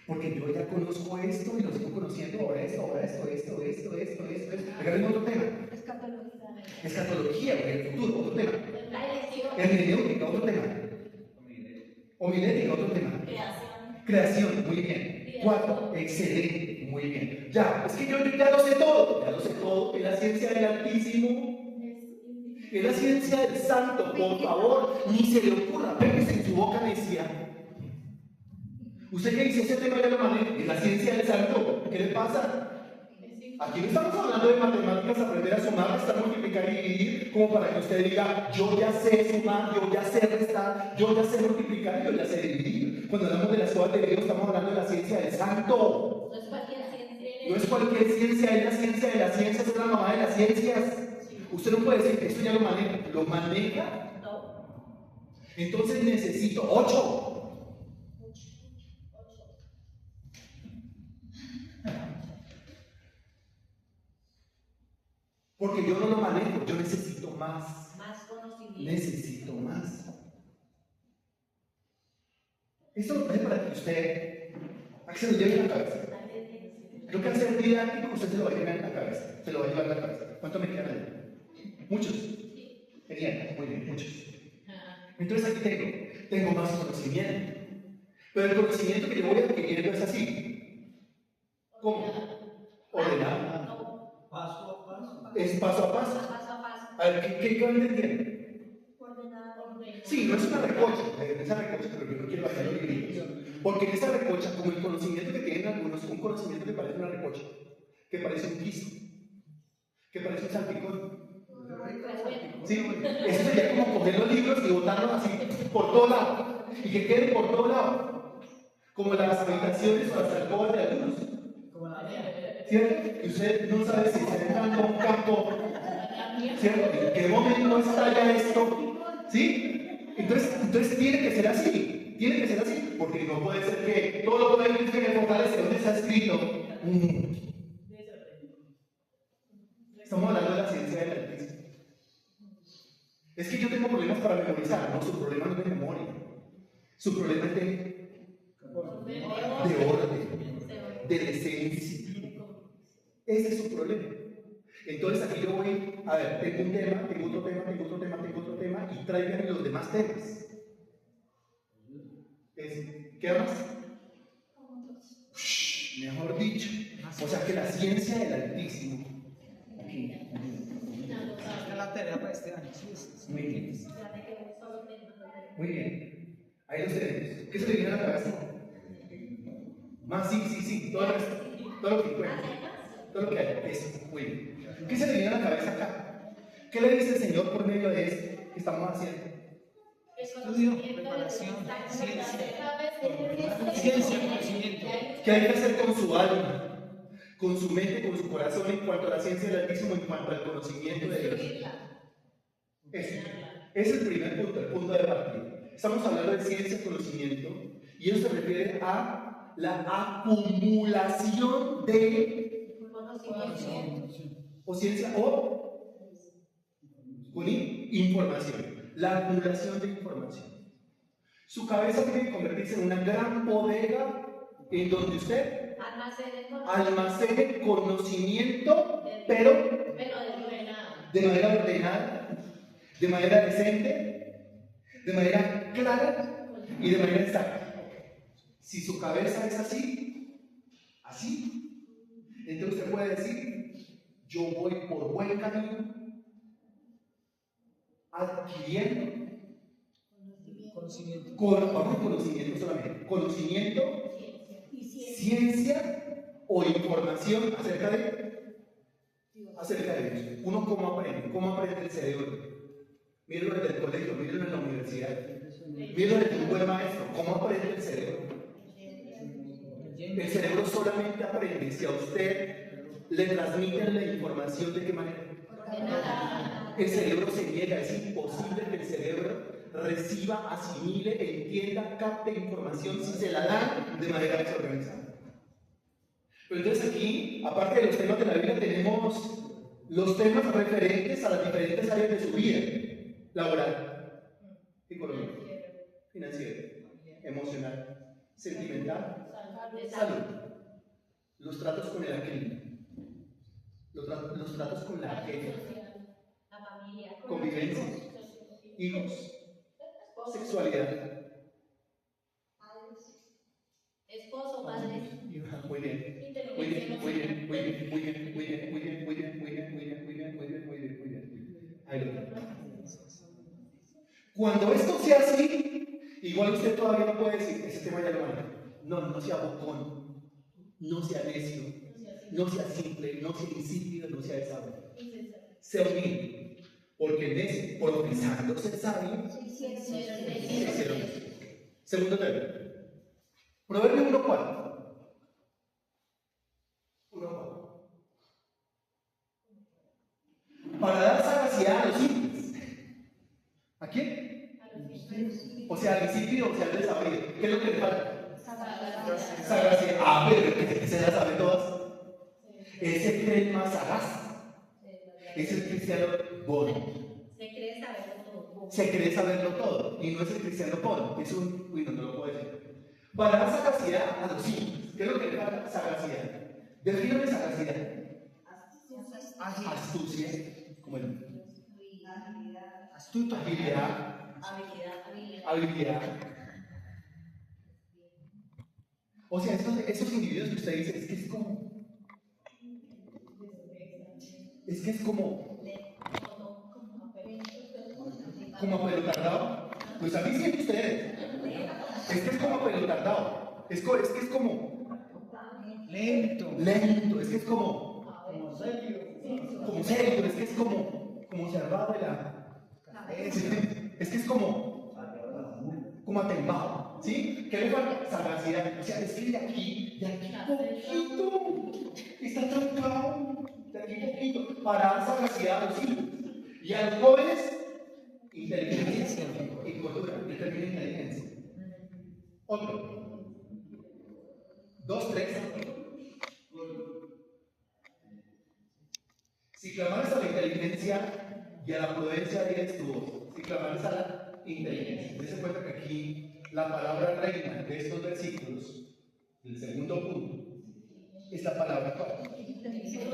S1: Porque yo ya conozco esto y lo sigo conociendo. Ahora esto. Regálame otro tema. Escatología, el futuro, otro tema. Hermenéutica, otro tema. Homilética, otro tema. Creación, muy bien. 4, excelente, muy bien. Ya, es que yo ya lo sé todo. Es la ciencia del Altísimo. Es la ciencia del Santo, por favor, ni se le ocurra, pégese en su boca necia. Usted que dice ese tema ya lo maneja, es la ciencia del Santo. ¿Qué le pasa? Aquí no estamos hablando de matemáticas, aprender a sumar, restar, multiplicar y dividir, como para que usted diga, yo ya sé sumar, yo ya sé restar, yo ya sé multiplicar y yo ya sé dividir. Cuando hablamos de las cosas de Dios, estamos hablando de la ciencia del Santo.
S2: No es cualquier ciencia.
S1: No es cualquier ciencia, es la ciencia de las ciencias, es la mamá de las ciencias. Usted no puede decir que esto ya lo maneja. ¿Lo maneja?
S2: No.
S1: Entonces necesito 8. Porque yo no lo manejo, yo necesito más.
S2: Más conocimiento.
S1: Necesito más. Esto es para que usted, a que se lo lleve en la cabeza. Creo que al ser didáctico usted se lo va a llevar en la cabeza. Se lo va a llevar en la cabeza. ¿Cuánto me quedan ahí? Muchos. Genial, muy bien, muchos. Entonces aquí tengo más conocimiento. Pero el conocimiento que yo voy adquiriendo es así. ¿Cómo? Ordenado.
S3: Paso a paso.
S1: Es paso a paso. A ver, ¿qué van entendiendo? Sí, no es una recocha, esa recocha, pero yo no quiero hacer los libritos. Porque en esa recocha, como el conocimiento que tienen algunos, un conocimiento que parece una recocha, que parece un guiso, que parece un salpicón. Sí, eso sería como coger los libros y botarlos así por todo lado, y que queden por todo lado, como las habitaciones o las alcobas de algunos. ¿Cierto? Y usted no sabe si está entrando a un campo, ¿cierto? ¿En qué momento estalla esto? ¿Sí? Entonces tiene que ser así, porque no puede ser que todo lo que hay que fortalece donde está escrito. Estamos hablando de la ciencia del Altísimo. Es que yo tengo problemas para memorizar, no, su problema no es de memoria, su problema es de orden, de decencia. Ese es su problema. Entonces aquí yo voy, a ver, tengo un tema, tengo otro tema, y traigan los demás temas. ¿Qué más? Mejor dicho. O sea que la ciencia del Altísimo. Aquí.
S3: Es la tarea para este año.
S1: Muy bien. Muy bien. Ahí los tenemos. ¿Qué se le viene a la cabeza? Más, sí. Todo lo que encuentre. Todo lo que hay. Eso. Muy bien. ¿Qué se le viene a la cabeza acá? ¿Qué le dice el Señor por medio de esto que estamos haciendo?
S3: Estudio, preparación, ciencia, conocimiento.
S1: ¿Qué hay que hacer con su alma, con su mente, con su corazón en cuanto a la ciencia del Altísimo, en cuanto al conocimiento de Dios? Ese es el primer punto, el punto de partida. Estamos hablando de ciencia y conocimiento, y eso se refiere a la acumulación de o ciencia o con información. La acumulación de información. Su cabeza tiene que convertirse en una gran bodega en donde usted almacene conocimiento, pero de manera ordenada, de manera decente, de manera clara y de manera exacta. Si su cabeza es así, entonces usted puede decir, yo voy por buen camino, adquiriendo conocimiento solamente, conocimiento, ciencia o información acerca de Dios. Uno cómo aprende el cerebro. Mírenlo desde el colegio, mírenlo en la universidad, mírenlo desde un buen maestro, cómo aprende el cerebro. El cerebro solamente aprende si a usted le transmiten la información de qué manera. El cerebro se niega, es imposible que el cerebro reciba, asimile, entienda, capte información si se la dan de manera desorganizada. Pero entonces aquí, aparte de los temas de la Biblia, tenemos los temas referentes a las diferentes áreas de su vida: laboral, económico, financiero, emocional, sentimental, salud, los tratos con el ajeno, los tratos con la ajena,
S2: La familia.
S1: convivencia, hijos, sexualidad.
S2: Esposo, padres.
S1: Muy bien, muy bien, muy bien, muy bien, muy bien, muy bien, muy bien, muy bien, muy bien, muy bien, muy bien, muy bien, muy bien, muy bien. Ahí lo tengo. Cuando esto sea así, igual usted todavía no puede decir, ese tema ya lo maneja. No, no sea bocón, no sea necio, no sea simple, no sea insípido, no sea desagradable. Sea humilde, porque el necio, por pensando ser sabio, se hicieron. Segundo tema. Proverbio 1:4. 1:4. Para dar sagacidad a los simples. ¿A quién? O sea, al insípido, o sea, al desabrido. ¿Qué es lo que le falta? Sagacidad. Ah, pero que se las sabe todas. Ese cree más sagaz. Es el cristiano bono.
S2: Se cree saberlo todo.
S1: Se cree saberlo todo. Y no es el cristiano bono. Es un. Uy, no lo puedo decir. Para dar sagacidad a los simples. ¿Qué es lo que le falta? Sagacidad. Defíname sagacidad. Astucia. Como el.
S3: Astuto.
S1: Habilidad.
S2: Habilidad.
S1: Habilidad. O sea, esos individuos que usted dice, es que es como. Es que es como. Como apelotardado. Pues a mí siempre ustedes. Es que es como apelotardado. Es que es como.
S3: Lento.
S1: Lento. Es que es como.
S3: Como serio.
S1: Como serio. Es que es como cerrado de la. Es que es como atembado, ¿sí? ¿Qué le falta? Sagacidad. O sea, es que de aquí poquito, está trancado, de aquí poquito, para dar sagacidad a los hijos. Y a los jóvenes, inteligencia y cordura, y termina inteligencia. Otro. 2, 3. Si clamares a la inteligencia y a la prudencia, diles tu voz. Si clamares a la inteligencia. Dense cuenta que aquí la palabra reina de estos versículos, el segundo punto, es la palabra ¿cuál? Inteligencia.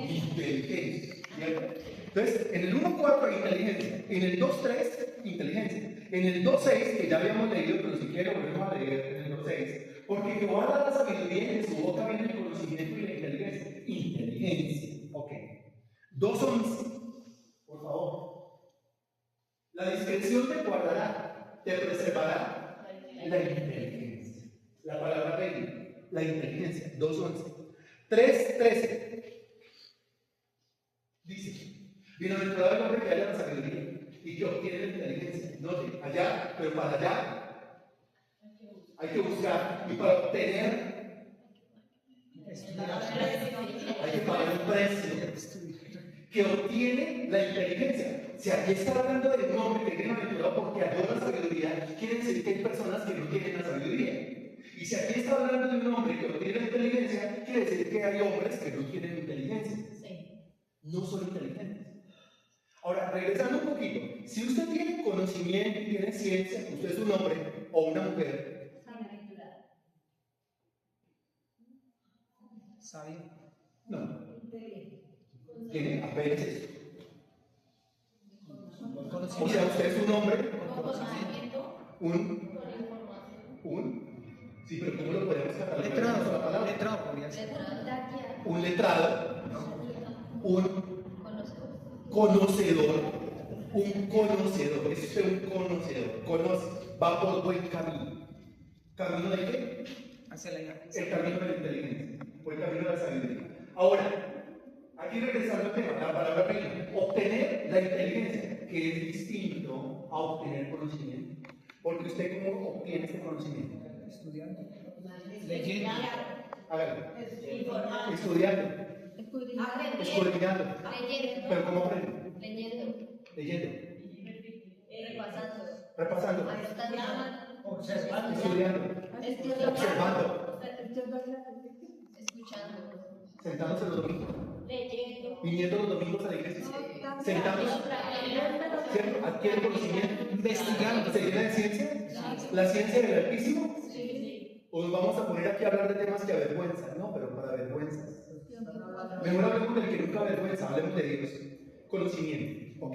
S1: Inteligencia. ¿Cierto? Entonces, en el 1:4 inteligencia, en el 2:3 inteligencia, en el 2:6, que ya habíamos leído, pero si quiere volvemos a leer en el 2:6, porque Jehová da la sabiduría y de su boca viene el conocimiento y la inteligencia. Inteligencia. Ok. 2:11. Por favor. La discreción te guardará, te preservará la inteligencia. La palabra reina, la inteligencia. 2:11. 3:13. Dice: bienaventurado el hombre que haya la sabiduría y que obtiene la inteligencia. Note, allá, pero para allá hay que buscar, y para obtener hay que pagar un precio. Que obtiene la inteligencia. Si aquí está hablando de un hombre que tiene bienaventurado porque halló la sabiduría, quiere decir que hay personas que no tienen la sabiduría. Y si aquí está hablando de un hombre que obtiene la inteligencia, quiere decir que hay hombres que no tienen inteligencia. No son inteligentes. Ahora, regresando un poquito, si usted tiene conocimiento y tiene ciencia, usted es un hombre o una mujer.
S3: Sabio.
S1: No. Tiene apenas eso. O sea, usted es un hombre, sí, pero ¿cómo lo podemos catalogar?
S3: Letrado. Letrado podría ser.
S1: Un letrado, un conocedor, es usted un conocedor, va por buen camino. ¿Camino de qué?
S3: Hacia la
S1: El camino de la inteligencia, o el camino de la sabiduría. Ahora, aquí regresando al tema, la palabra reina, obtener la inteligencia, que es distinto a obtener conocimiento. Porque usted, ¿cómo obtiene este conocimiento?
S3: Estudiando. Leyendo.
S1: Hágalo. Estudiando. Escudriñando.
S2: Leyendo.
S1: ¿Pero cómo aprende?
S2: Leyendo.
S1: Leyendo.
S2: Repasando.
S1: Repasando.
S3: Observando.
S1: Estudiando. Observando.
S2: Escuchando.
S1: Sentándose los domingos.
S2: Leyendo.
S1: Viniendo los domingos a la iglesia. Sentándose. ¿Cierto? Adquiere conocimiento.
S3: Investigando.
S1: ¿Se llena de ciencia? ¿La ciencia del Altísimo?
S2: Sí.
S1: O nos vamos a poner aquí a hablar de temas que avergüenzan, ¿no? Pero para vergüenzas. Mejor hablemos del que nunca avergüenza, hablemos de Dios. Conocimiento. Ok.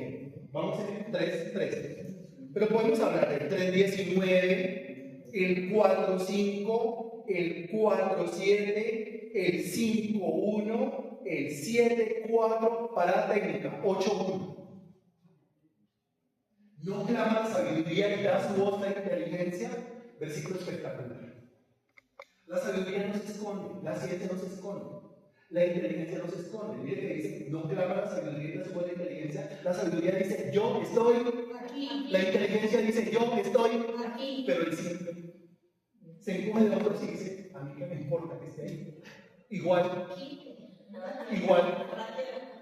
S1: Vamos en el 3.13. Pero podemos hablar del 3.19, el 4.5, el 4.7, el 5.1, el 7.4, parada técnica, 8.1. No clama la sabiduría y da su voz la inteligencia. Versículo espectacular. La sabiduría no se esconde, la ciencia no se esconde, la inteligencia no se esconde. Mire que dice, no clama la sabiduría y da su voz la inteligencia. La sabiduría dice, yo estoy.
S2: Aquí.
S1: La inteligencia dice, yo estoy.
S2: Aquí.
S1: Pero él siempre se encoge de hombros y dice, a mí qué me importa que esté ahí. Igual,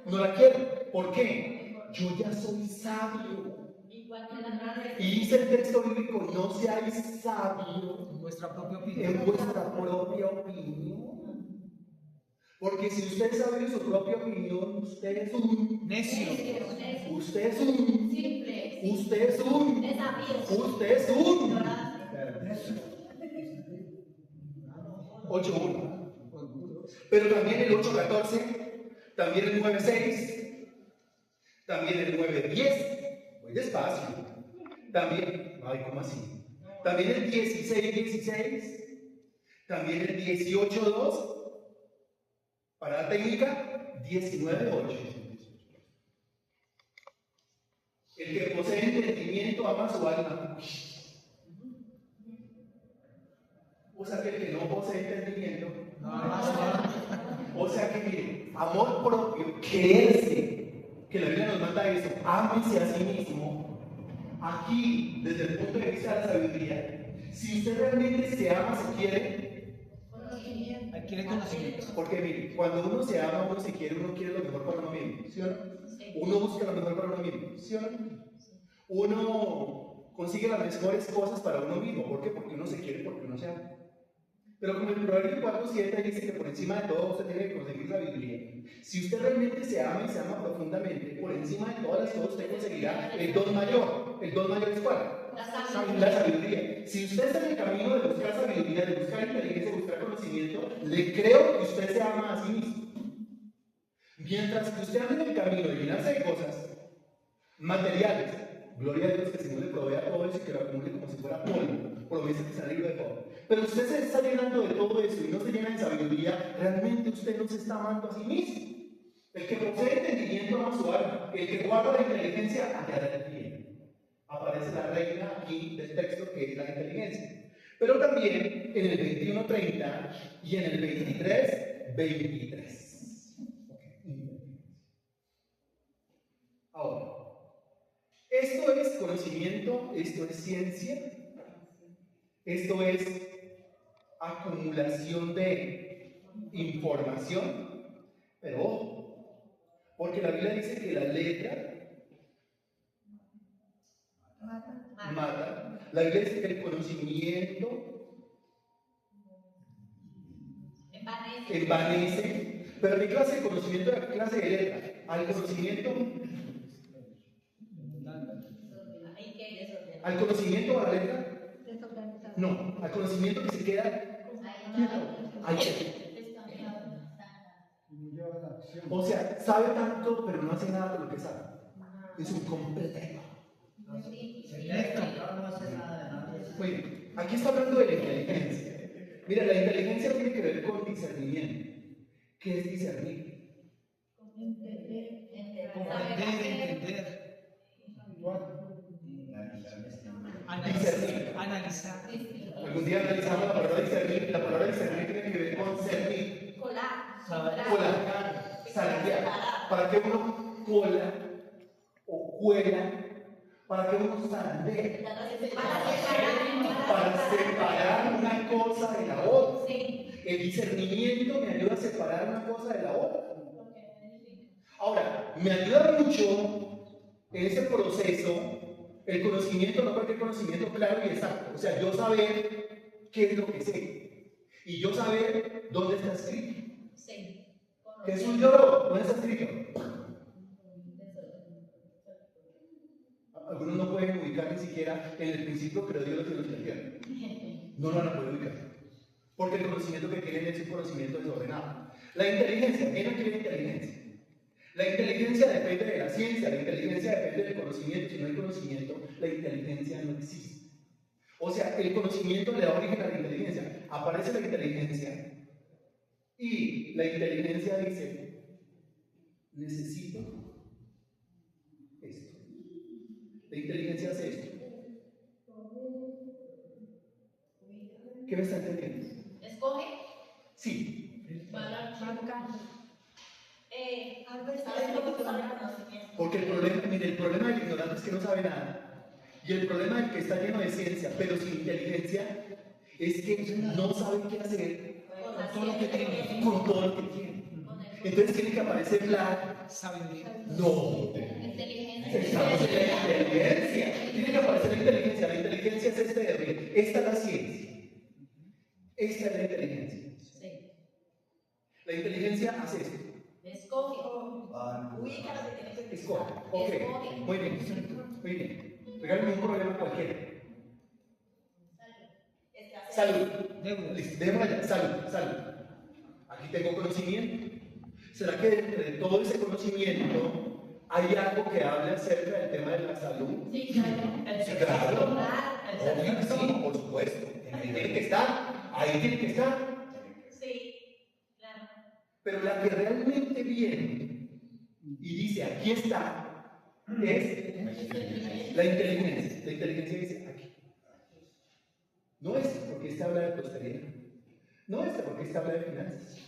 S1: no la quiero. ¿Por qué? Yo ya soy sabio. Y dice el texto bíblico, no seáis sabios
S3: En vuestra propia opinión.
S1: en vuestra propia opinión. Porque si usted es sabio en su propia opinión, usted es un...
S3: Necio.
S1: Usted es un...
S2: Simple.
S1: Usted es un...
S2: Desafío.
S1: Usted es un... 8.1. Pero también el 8.14, también el 9.6, también el 9.10. Voy despacio. También, ay, ¿cómo así? También el 16.16, también el 18.2, parada técnica, 19.8. El que posee entendimiento ama su alma. O sea que el que no posee entendimiento, o sea que mire, amor propio, creerse, que la Biblia nos manda eso, ámese a sí mismo. Aquí, desde el punto de vista de la sabiduría, si usted realmente se ama, se quiere,
S3: Adquiere conocimiento.
S1: porque mire, cuando uno se ama, uno se quiere, uno quiere lo mejor para uno mismo, ¿sí o no? Uno busca lo mejor para uno mismo, ¿sí o no? Uno consigue las mejores cosas para uno mismo, ¿por qué? Porque uno se quiere, porque uno se ama. Pero como el Proverbio 4.7 dice que por encima de todo usted tiene que conseguir sabiduría. Si usted realmente se ama y se ama profundamente, por encima de todas las cosas usted conseguirá el don mayor. ¿El don mayor es cuál? La sabiduría. Si usted está en el camino de buscar sabiduría, de buscar inteligencia, de buscar conocimiento, le creo que usted se ama a sí mismo. Mientras que usted anda en el camino de llenarse de cosas materiales, gloria a Dios que el Señor le provea todo eso y que lo acumule como si fuera polvo, por lo menos que está en el libro de Job. Pero usted se está llenando de todo eso y no se llena de sabiduría, realmente usted no se está amando a sí mismo. El que posee entendimiento ama su alma, el que guarda la inteligencia hallará el bien. Aparece la reina aquí del texto que es la inteligencia. Pero también en el 21:30 y en el 23:23. Ahora, esto es conocimiento, esto es ciencia, esto es acumulación de información, pero ojo, porque la Biblia dice que la letra mata, la Biblia dice que el conocimiento envanece, pero ¿qué clase de conocimiento es la clase de letra? Al conocimiento a la letra, no, al conocimiento que se queda ahí. O sea, sabe tanto, pero no hace nada de lo que sabe. Es un completo. Oye, aquí está hablando de la inteligencia. Mira, la inteligencia tiene que ver con discernimiento. ¿Qué es discernir?
S3: Comprender, entender. Analizar.
S1: Algún día analizamos la palabra discernir. La palabra discernir tiene que ver con cernir. Colar, zarandear. ¿Para qué uno cola o cuela? ¿Para qué uno zarandea? Para separar una cosa de la otra. El discernimiento me ayuda a separar una cosa de la otra. Ahora, me ayuda mucho en ese proceso el conocimiento, no cualquier conocimiento claro y exacto. O sea, yo saber qué es lo que sé. Y yo saber dónde está escrito.
S2: Sí.
S1: Jesús lloró, ¿dónde está escrito? Algunos no pueden ubicar ni siquiera en el principio creó Dios los cielos y la tierra. No lo van a poder ubicar. Porque el conocimiento que tienen es un conocimiento desordenado. La inteligencia, ¿quién no quiere inteligencia? La inteligencia depende de la ciencia, la inteligencia depende del conocimiento. Si no hay conocimiento, la inteligencia no existe. O sea, el conocimiento le da origen a la inteligencia. Aparece la inteligencia y la inteligencia dice, necesito esto. La inteligencia hace esto. ¿Qué me está entendiendo?
S2: Escoge.
S1: Sí. Porque el problema, mire, el problema del ignorante es que no sabe nada. Y el problema del que está lleno de ciencia, pero sin inteligencia, es que no sabe qué hacer
S3: Con todo lo que tiene.
S1: con todo lo que tiene. Entonces tiene que aparecer la
S3: Sabiduría.
S1: no.
S2: Inteligencia.
S1: Estamos en la inteligencia. Tiene que aparecer la inteligencia. La inteligencia es este deber. Esta es la ciencia. Esta es la inteligencia.
S2: Sí.
S1: La inteligencia hace esto.
S2: Escoge.
S1: Escoge. Ok. Muy bien. Muy bien. Regálame un problema cualquiera. Salud.
S3: Deudas.
S1: Listo. Démosla ya. Salud. Aquí tengo conocimiento. ¿Será que dentro de todo ese conocimiento hay algo que hable acerca del tema de la salud?
S2: Sí, claro.
S1: Sí, claro. Obvio que sí, por supuesto. Ahí tiene que estar. Ahí tiene que estar.
S2: Sí, claro.
S1: Pero la que realmente viene y dice, aquí está, es la inteligencia. La inteligencia dice, aquí. No es porque esta habla de prosperidad. No es porque esta habla de finanzas.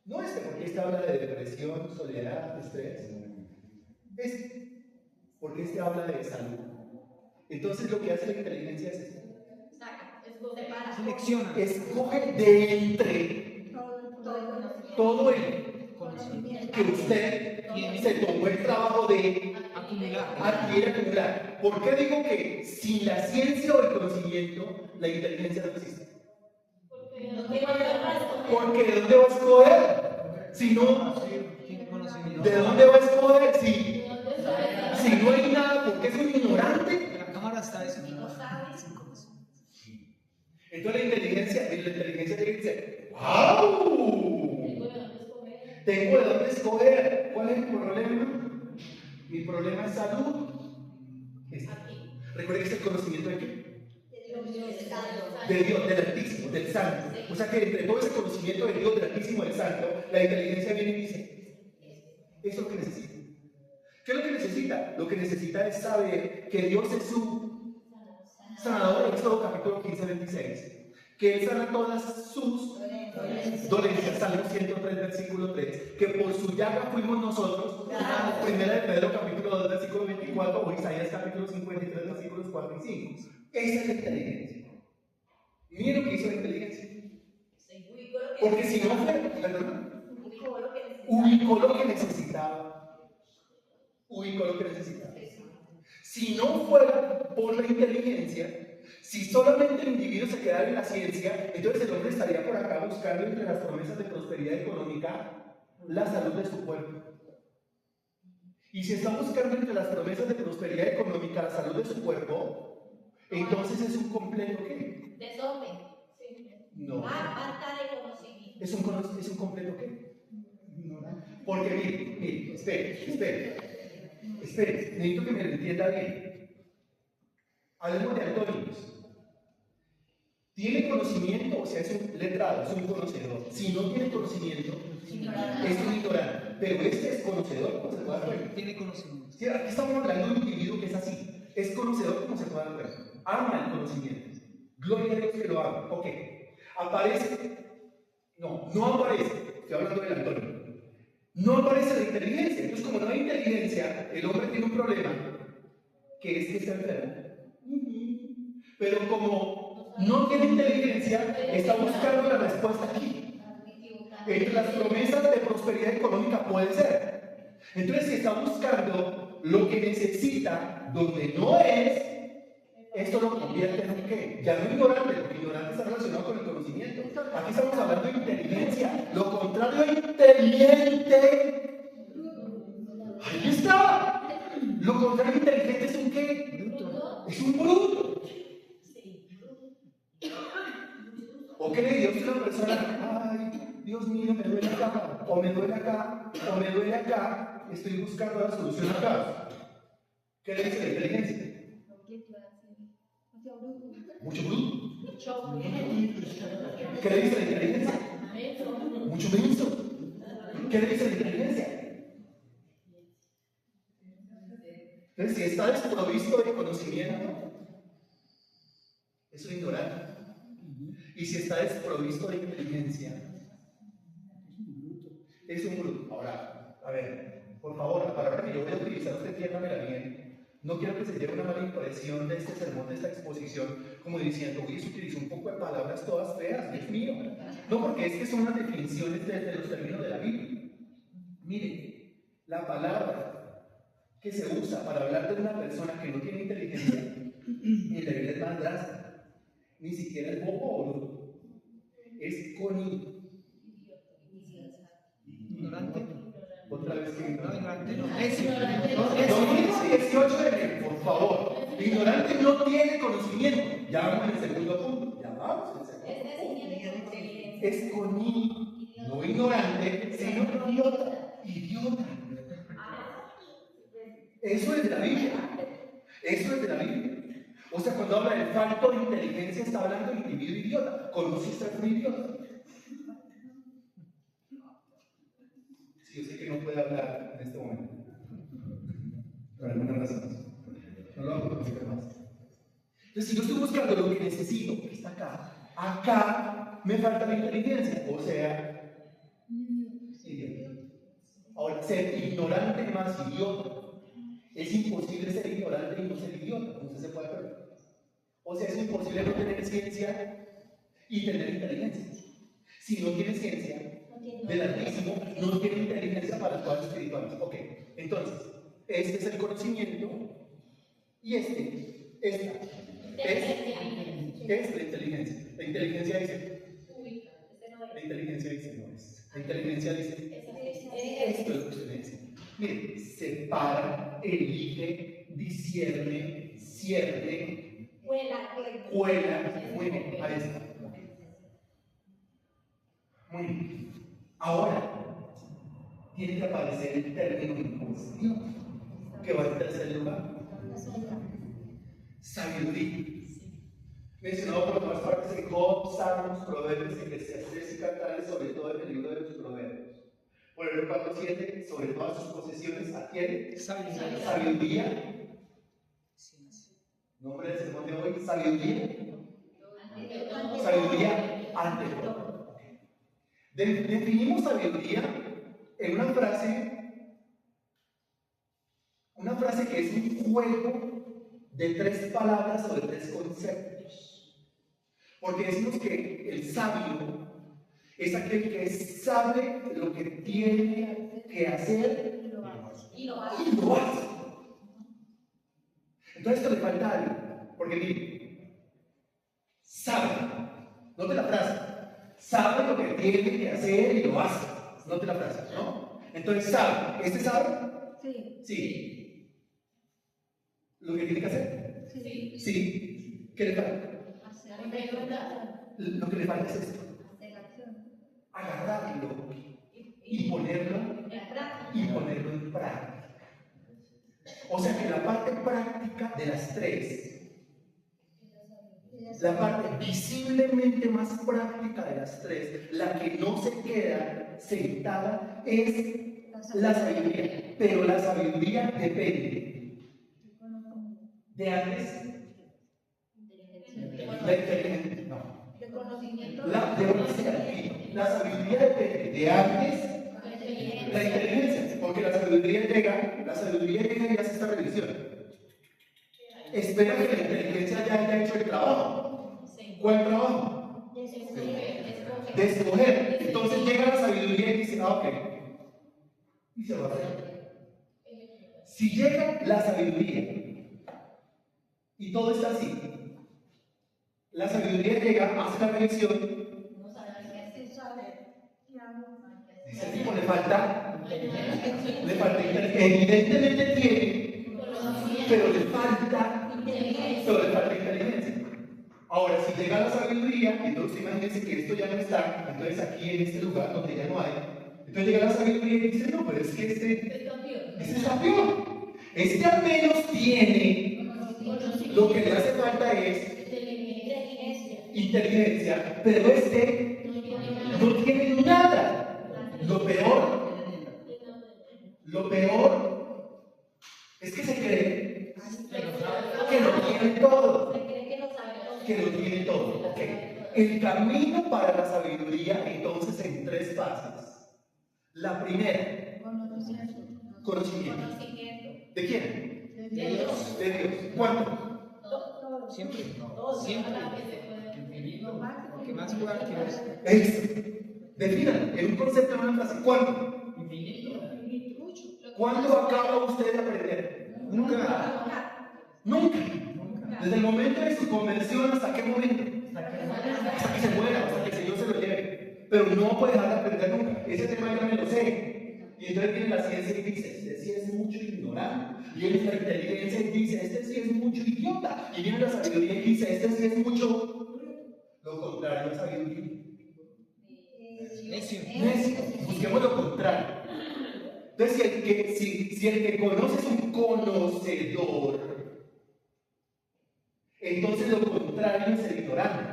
S1: No es porque esta habla de depresión, soledad, estrés. Es porque este habla de salud. Entonces lo que hace la inteligencia es esto.
S2: Saca, escoge para.
S3: Selecciona.
S1: Escoge de entre todo el
S3: Conocimiento.
S1: que usted se tomó el trabajo de
S3: Acumular.
S1: adquirir, acumular. ¿Por qué digo que sin la ciencia o el conocimiento la inteligencia no existe? Porque ¿de dónde va a escoger? Si no,
S3: Tiene conocimiento.
S1: ¿de dónde va a escoger? Si no hay nada, porque es un ignorante.
S3: La cámara está designada.
S1: Entonces la inteligencia dice, ¡wow! Tengo de dónde escoger. ¿Cuál es el problema? Mi problema es salud. Recuerden que es el conocimiento de qué? De Dios, del Altísimo, del Santo. O sea que entre todo ese conocimiento de Dios, del Altísimo, del Santo, la inteligencia viene y dice, es lo que necesita. ¿Qué es lo que necesita? Lo que necesita es saber que Dios es su sanador. Éxodo capítulo 15, 26. Que Él sana todas sus dolencias. Salmo 103, versículo 3. Que por su llaga fuimos nosotros. Primera de Pedro capítulo 2, versículo 24. O Isaías capítulo 53, versículos 4 y 5. Esa es la inteligencia. Miren lo que hizo la inteligencia. Porque si no fue, perdón, ubicó lo que necesitaba. Ubicó lo que necesitaba. Si no fuera por la inteligencia, si solamente el individuo se quedara en la ciencia, entonces el hombre estaría por acá buscando entre las promesas de prosperidad económica la salud de su cuerpo. Y si está buscando entre las promesas de prosperidad económica la salud de su cuerpo, entonces es un completo ¿qué?
S2: Desorden.
S1: No.
S2: Falta de conocimiento.
S1: ¿Es un completo qué? Porque mire, espere, necesito que me lo entienda bien. Hablemos de Antónimos. ¿Tiene conocimiento? O sea, es un letrado, es un conocedor. Si no tiene conocimiento, es un ignorante. Pero este es conocedor, ¿cómo se puede dar cuenta?
S3: Tiene conocimiento.
S1: Sí, aquí estamos hablando de un individuo que es así. Es conocedor, ¿cómo se puede dar cuenta? Ama el conocimiento. Gloria a Dios que lo ama. Ok. Aparece. No aparece. Estoy hablando del Antonio. No aparece la inteligencia. Entonces, como no hay inteligencia, el hombre tiene un problema, que es que está enfermo. Pero como no tiene inteligencia, está buscando la respuesta aquí. Entre las promesas de prosperidad económica puede ser, Entonces, si está buscando lo que necesita donde no es, esto lo convierte en un qué. Ya no ignorante, porque ignorante está relacionado con el conocimiento. Aquí estamos hablando de inteligencia. Lo contrario a inteligente. Ahí está. Lo contrario a inteligente es un qué. Es un bruto. ¿O qué le diría a una persona? Ay, Dios mío, me duele acá, o me duele acá, o me duele acá. Estoy buscando la solución acá. ¿Qué le dice la inteligencia? Mucho bruto. ¿Qué le dice la inteligencia? Mucho menso. ¿Qué le dice la inteligencia? Entonces, si está desprovisto de conocimiento, es un ignorante. Y si está desprovisto de inteligencia, es un bruto. Ahora, a ver, por favor, la palabra que yo voy a utilizar, usted entiéndamela bien. No quiero que se lleve una mala impresión de este sermón, de esta exposición, como diciendo, uy, se utilizó un poco de palabras todas feas, Dios mío. No, porque es que son las definiciones desde los términos de la Biblia. Mire, la palabra que se usa para hablar de una persona que no tiene inteligencia, en la Biblia es más drástica. Ni siquiera es bobo o bruto. Es coni.
S3: Ignorante.
S1: Otra vez que
S3: No, ignorante no.
S1: Domínguez 18, por favor. Ignorante no tiene conocimiento. Ya vamos en el segundo punto. Ya vamos en el segundo punto. Es coni. No ignorante, sino idiota. Idiota. Eso es de la Biblia. Eso es de la Biblia. O sea, cuando habla del falto de inteligencia, está hablando del individuo idiota. ¿Conociste a un idiota? Sí, yo sé que no puede hablar en este momento. Por alguna razón. No lo hago por decir más. Entonces, si yo estoy buscando lo que necesito, que está acá me falta la inteligencia. O sea, idiota. Ahora, ser ignorante más idiota. Es imposible ser ignorante y no ser idiota. Entonces se puede perder. O sea, es imposible no tener ciencia y tener inteligencia. Si no tiene ciencia del Altísimo, no tiene inteligencia para las cosas espirituales. Ok, entonces, este es el conocimiento y esta es la inteligencia. La inteligencia dice, no es. La inteligencia dice, esto es lo que usted dice. Mire, separa, elige, discierne, cierne, cuela, muy bien, ahí está. Muy bien. Ahora, tiene que aparecer el término imposición, que va en tercer lugar. Sabiduría. Mencionado por todas partes en Job, Salmos, Proverbios, Eclesiastés y Cantares, sobre todo en el libro de los Proverbios. Por el 4:7, sobre todas sus posesiones, adquiere sabiduría. Nombre del sermón de hoy, sabiduría. Sabiduría ante todo. Definimos sabiduría en una frase que es un juego de 3 palabras o de 3 conceptos. Porque decimos que el sabio es aquel que sabe lo que tiene que hacer y lo hace. Entonces esto le falta algo, porque mire, sabe, note la frase, sabe lo que tiene que hacer y lo hace, note la frase, ¿no? Entonces sabe, ¿este sabe? Sí. ¿Lo que tiene que hacer? Sí. ¿Qué le falta? Lo que le falta es esto. Agarrarlo y ponerlo en práctica. O sea que la parte práctica de las 3, la parte visiblemente más práctica de las 3, la que no se queda sentada, es la sabiduría. Pero la sabiduría depende de antes. La inteligencia, no. La sabiduría depende de antes la inteligencia, porque la sabiduría llega y hace esta revisión. Espera que la inteligencia ya haya hecho el trabajo. ¿Cuál trabajo? De escoger. Entonces llega la sabiduría y dice, ok. Y se va a hacer. Si llega la sabiduría y todo está así, la sabiduría llega, hace la revisión,
S2: No sabe qué hacer.
S1: ese tipo le falta inteligencia. Evidentemente tiene, pero le falta inteligencia. Ahora, si llega la sabiduría, entonces imagínense que esto ya no está, entonces aquí en este lugar donde ya no hay, entonces llega la sabiduría y dice, no, pero es que este está peor. Este al menos tiene, lo que le hace falta es inteligencia, pero este no tiene nada. Lo peor es que se cree que lo tiene todo. Que lo tiene todo. Ok. El camino para la sabiduría, entonces, en 3 fases. La primera, conocimiento. ¿De quién?
S2: De Dios.
S1: De Dios. ¿Cuánto?
S3: Siempre. Siempre. Infinito. ¿Qué más lugar quieres?
S1: Esto. Defina en un concepto, en una frase. ¿Cuánto?
S3: Infinito.
S1: ¿Cuándo acaba usted de aprender?
S3: Nunca.
S1: Nunca.
S3: Nunca.
S1: Desde el momento de su conversión, ¿hasta qué momento? Hasta que se muera, hasta que el Señor se lo lleve. Pero no puede dejar de aprender nunca. Ese tema yo me lo sé. Y entonces viene la ciencia y dice, este sí es mucho ignorante. Y viene la inteligencia y dice, este sí es mucho idiota. Y viene la sabiduría y dice, este sí es mucho lo contrario a sabiduría.
S3: Necio.
S1: Necio. Busquemos lo contrario. Entonces, si el que conoce es un conocedor, entonces lo contrario es el ignorante.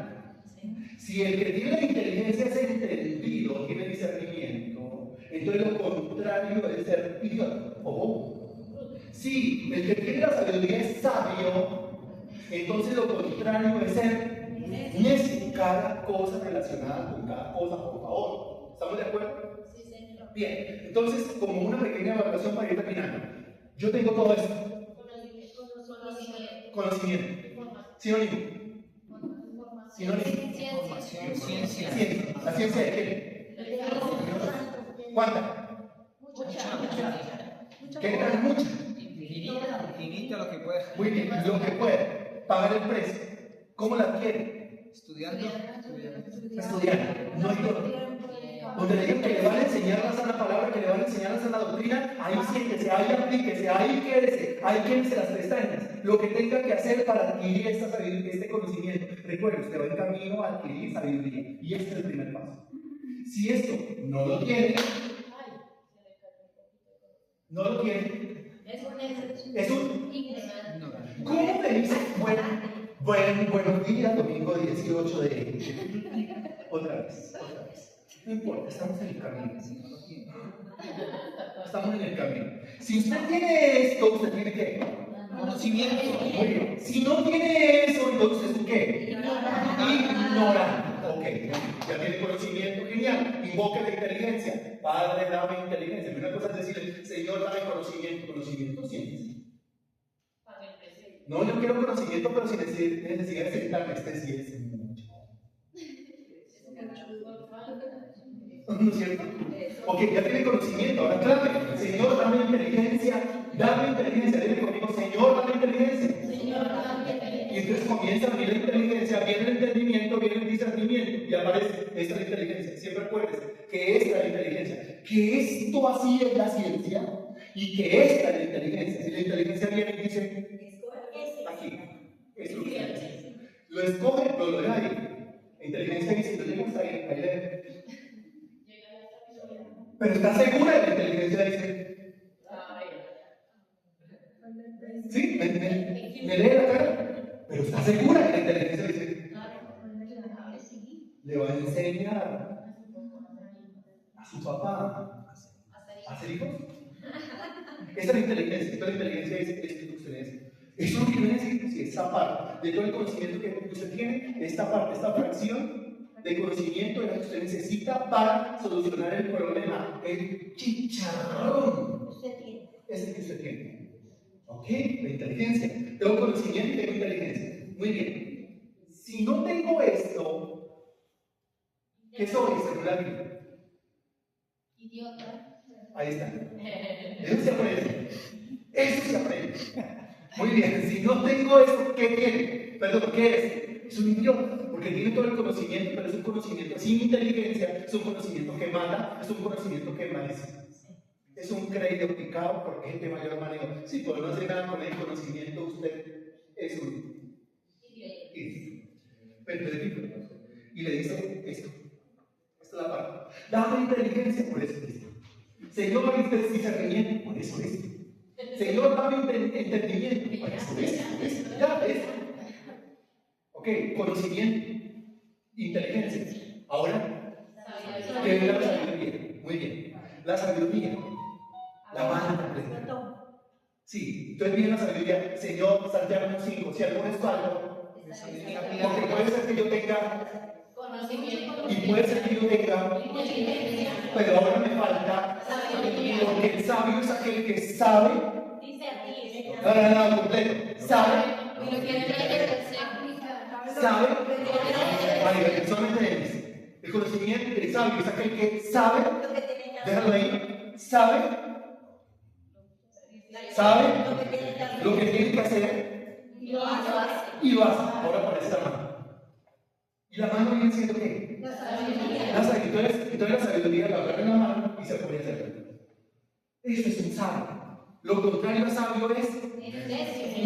S1: Si el que tiene la inteligencia es entendido, tiene discernimiento, entonces lo contrario es ser idiota o bobo. Si el que tiene la sabiduría es sabio, entonces lo contrario es ser necio. Cada cosa relacionada con cada cosa, por favor. ¿Estamos de acuerdo?
S2: Sí, señor.
S1: Bien, entonces, como una pequeña evaluación para ir terminando, yo tengo todo esto. Conocimiento. Sinónimo. Sinónimo.
S3: Ciencia.
S1: Ciencia. ¿La ciencia de qué? ¿Cuánta? ¿Qué tal? Mucha.
S3: Infinita lo que pueda.
S1: Muy bien, lo que puede. Pagar el precio. ¿Cómo la adquiere?
S3: Estudiando.
S1: Estudiando. No hay todo. Donde le digan que le van a enseñar la sana palabra, que le van a enseñar la sana doctrina, ahí siéntese, ahí aplíquese, ahí quédese las pestañas. Lo que tenga que hacer para adquirir esta sabiduría, este conocimiento. Recuerde, usted va en camino a adquirir sabiduría. Y este es el primer paso. Si esto no lo tiene, es un ¿cómo me dice? Buenos días, domingo 18 de... Otra vez. No importa, estamos en el camino. Estamos en el camino. Si usted tiene esto, usted tiene ¿qué?
S3: Conocimiento.
S1: Muy bien. Si no tiene eso, entonces ¿tú qué? Ignorante. Ok, ya tiene conocimiento, genial. Invoque la inteligencia. Padre, dame inteligencia. Una cosa es decirle, Señor, dame conocimiento. Conocimiento, siéntese. No, yo quiero conocimiento, pero sin necesidad de sentarme. Este sí es mucho. ¿No es cierto? Ok, ya tiene conocimiento. Ahora clame, Señor, dame inteligencia. Dame inteligencia. Dile conmigo, Señor, dame inteligencia. Y entonces comienza a venir la inteligencia, viene el entendimiento, viene el discernimiento y aparece esta es la inteligencia. Siempre acuérdense que esta es la inteligencia, que esto así es la ciencia y que esta es la inteligencia. Si la inteligencia viene y dice, aquí, es lo que es. Lo escoge, pero lo deja ahí. La inteligencia dice, no llegas ahí, ahí le deja. Pero está segura de la inteligencia, dice. ¿Sí? ¿Me lee la cara? Pero está segura que la inteligencia dice. Le va a enseñar a su papá a hacer hijos. Esa es la inteligencia. Esta es la inteligencia dice, esto es lo que usted necesita. Eso es lo que quiere decir, si esta parte de todo el conocimiento que usted tiene, esta parte, esta fracción de conocimiento es lo que usted necesita para solucionar el problema, el chicharrón. Es el que usted tiene. ¿Ok? La inteligencia. Tengo conocimiento y tengo inteligencia. Muy bien. Si no tengo esto, ¿qué soy según la Biblia?
S2: Idiota.
S1: Ahí está. Eso se aprende. Eso se aprende. Muy bien, si no tengo eso, ¿qué tiene? Perdón, ¿qué es? Es un idiota, porque tiene todo el conocimiento, pero es un conocimiento sin inteligencia, es un conocimiento que mata, es un conocimiento que envanece. Es un crédito picado porque es de mayor manejo. Si por no hacer nada con el conocimiento, usted es un idiota. Pero le digo, y le dice esto. Esta es la parte. Dame inteligencia, por eso es. Señor, este discernimiento, por eso es. Señor, dame entendimiento, por eso es. Ya ves. Ok, conocimiento, inteligencia. Ahora, ¿qué es la sabiduría? Muy bien. La sabiduría, la mano completa. Sí, entonces viene la sabiduría. Señor, Santiago 5, si algo es falso, porque puede ser que yo tenga,
S2: Conocimiento.
S1: y puede ser que yo tenga,
S2: Inteligencia.
S1: pero ahora me falta, porque el sabio es aquel que sabe, no, completo, sabe,
S2: Y lo que hay que se aplica.
S1: sabe, María, solamente es, el conocimiento, el sabio es aquel que sabe, déjalo ahí, sabe lo que tiene que hacer
S2: Y lo hace.
S1: y lo hace. Ahora aparece la mano. ¿Y la mano viene siendo qué?
S2: La sabiduría.
S1: La sabiduría. Entonces la sabiduría la agarra en la mano y se puede hacer. Eso es un sabio. Lo contrario a sabio es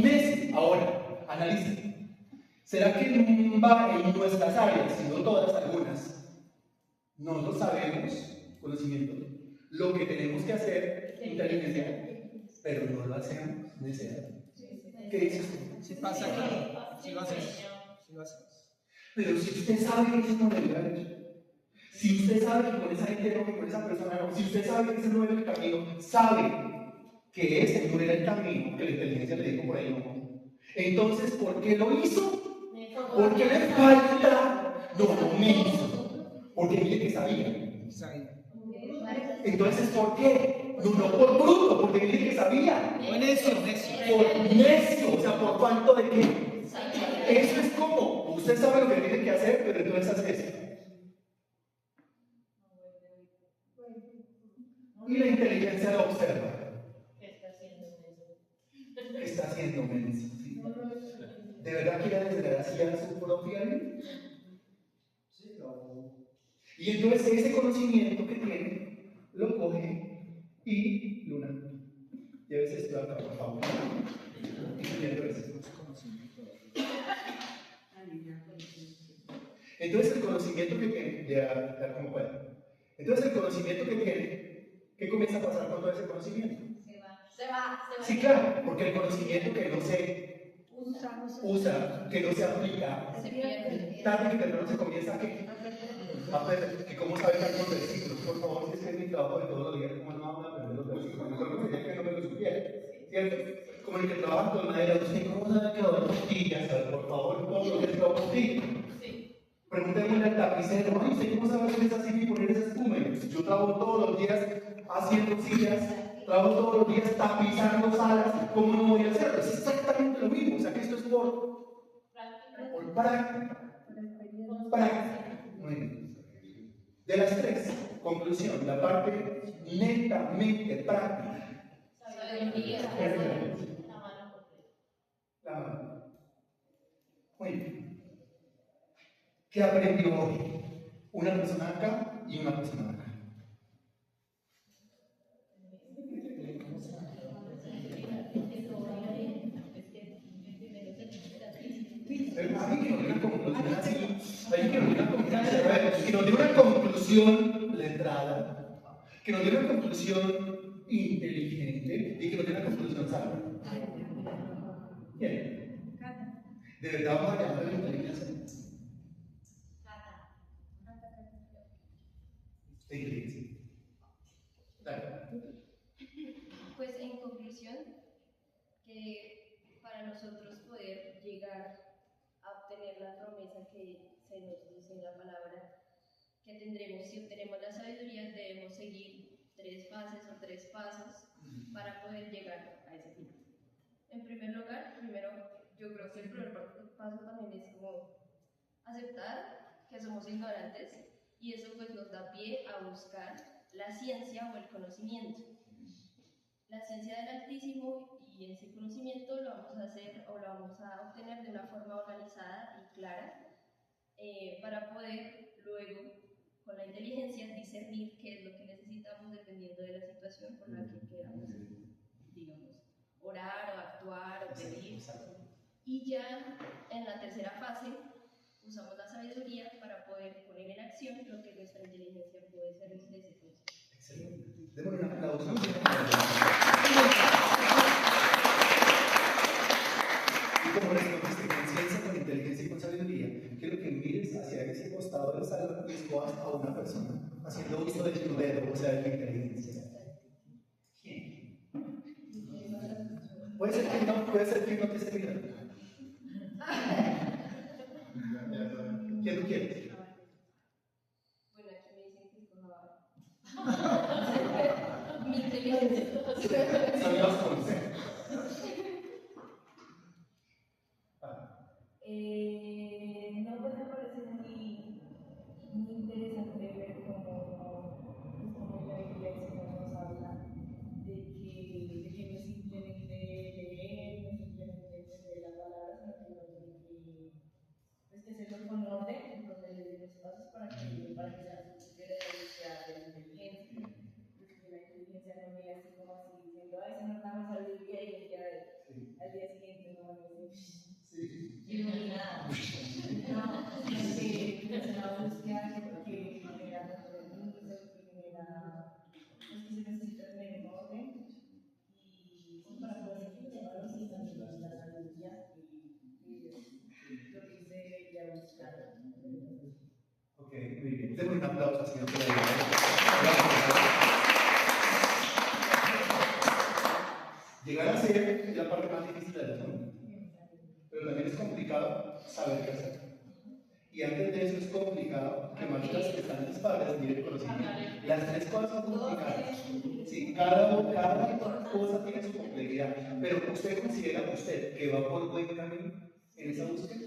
S1: necio. Ahora, analicen. ¿Será que en nuestras áreas, si no todas, algunas, no lo sabemos, conocimiento, lo que tenemos que hacer, inteligencia, pero no lo hacemos, necesidad? ¿Qué dices tú?
S3: Si pasa aquí, si lo hacemos. Si lo hacemos.
S1: Pero si usted sabe que eso no le hubiera hecho, si usted sabe que con esa gente no, que con esa persona no, si usted sabe que ese no era el camino, sabe que ese no era el camino, que la inteligencia le dijo por ahí no. Entonces, ¿por qué lo hizo? Porque le falta, no me hizo, porque mire que sabía. Entonces, ¿por qué? No por bruto, porque mire que sabía.
S3: O necio.
S1: Por necio, o sea, por falta de qué. Eso es como, usted sabe lo que tiene que hacer, pero entonces hace esto. Y la inteligencia lo observa. Está haciendo menos. ¿Sí? ¿De verdad quiere desgraciar su propia vida? Y entonces ese conocimiento que tiene, lo coge y Luna. Llévese esto acá, por favor. Entonces el conocimiento que tiene, ya como pueda. Entonces el conocimiento que tiene, ¿qué comienza a pasar con todo ese conocimiento?
S2: Se va.
S1: Sí, claro, porque el conocimiento que no se usa, que no se aplica,
S2: Se pierde.
S1: tarde que temprano se comienza a que que cómo saber tantos versículos, por favor, si es que es mi trabajo de todos los días, ¿cómo no vamos a aprender los versículos? Mejor me sería que no me lo supiera, ¿cierto? Como el que trabaja con madera, ¿usted cómo sabe que va a haber costillas? Por favor, todos los días que va a costillas. Preguntémosle al tapicero, ay, ¿usted cómo sabe hacer esa silla y poner esa espuma? Yo trabajo todos los días haciendo sillas, trabajo todos los días tapizando salas, ¿cómo no voy a hacerlo? Es exactamente lo mismo, o sea que esto es por práctica. Muy bien. De las tres, conclusión, la parte netamente práctica. La mano. Muy bien. ¿Qué aprendió hoy? Una persona acá y una persona acá. Pero alguien que nos dé una conclusión así, alguien que nos dé una conclusión, a ver, que nos dé una conclusión letrada, que nos dé una conclusión inteligente y que nos dé una conclusión sabia. Bien. ¿De verdad vamos a llamar a la inteligencia? Inteligencia. Dale.
S4: Pues en conclusión, que para nosotros poder llegar a obtener la promesa que se nos dice en la palabra que tendremos, si obtenemos la sabiduría, debemos seguir 3 fases o 3 pasos para poder llegar a ese fin. En primer lugar, yo creo que el primer paso también es como aceptar que somos ignorantes y eso pues nos da pie a buscar la ciencia o el conocimiento. La ciencia del Altísimo y ese conocimiento lo vamos a hacer o lo vamos a obtener de una forma organizada y clara para poder luego, con la inteligencia, discernir qué es lo que necesitamos dependiendo de la situación por la que queramos, digamos, orar o actuar o pedir. Y ya en la tercera fase usamos la sabiduría para poder poner en acción lo que nuestra inteligencia puede ser de ese proceso.
S1: Excelente. Démosle un aplauso. Y como les contaste con ciencia, con inteligencia y con sabiduría, quiero que mires hacia ese costado del salón y escojas a una persona haciendo uso de tu dedo, o sea, de tu inteligencia. ¿Quién? Puede ser que no te esté mirando. ¿Quién tú quieres?
S4: Bueno, aquí me dicen que escoja mi inteligencia.
S1: Son dos consejos.
S5: No, pues me parece muy interesante ver cómo la iglesia nos habla de que no es simplemente leer, no es simplemente entender la palabra, sino que hacerlo con orden, donde le den los pasos para que sea de la inteligencia. Porque la inteligencia no viene así como así diciendo, ay, se nos damos al día y ya al día siguiente no vamos a decir. Iluminada. No, es una búsqueda que genera compromiso, que genera, pues que se necesita tener en orden y para poder llevarlo sin también la sabiduría y lo que se debería buscar.
S1: Ok, muy bien. Denle un aplauso al señor. Llegar a ser la parte más difícil del mundo. Pero también es complicado saber qué hacer. Y antes de eso es complicado que máquinas que están en espaldas miren conocimiento. Las tres cosas son complicadas. Sí, cada cosa tiene su complejidad. Pero usted considera que va por buen camino en esa búsqueda.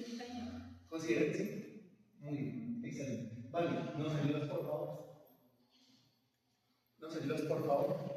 S1: ¿Considera que sí? Muy bien, excelente. Vale, ¿nos ayudas por favor? ¿Nos ayudas por favor?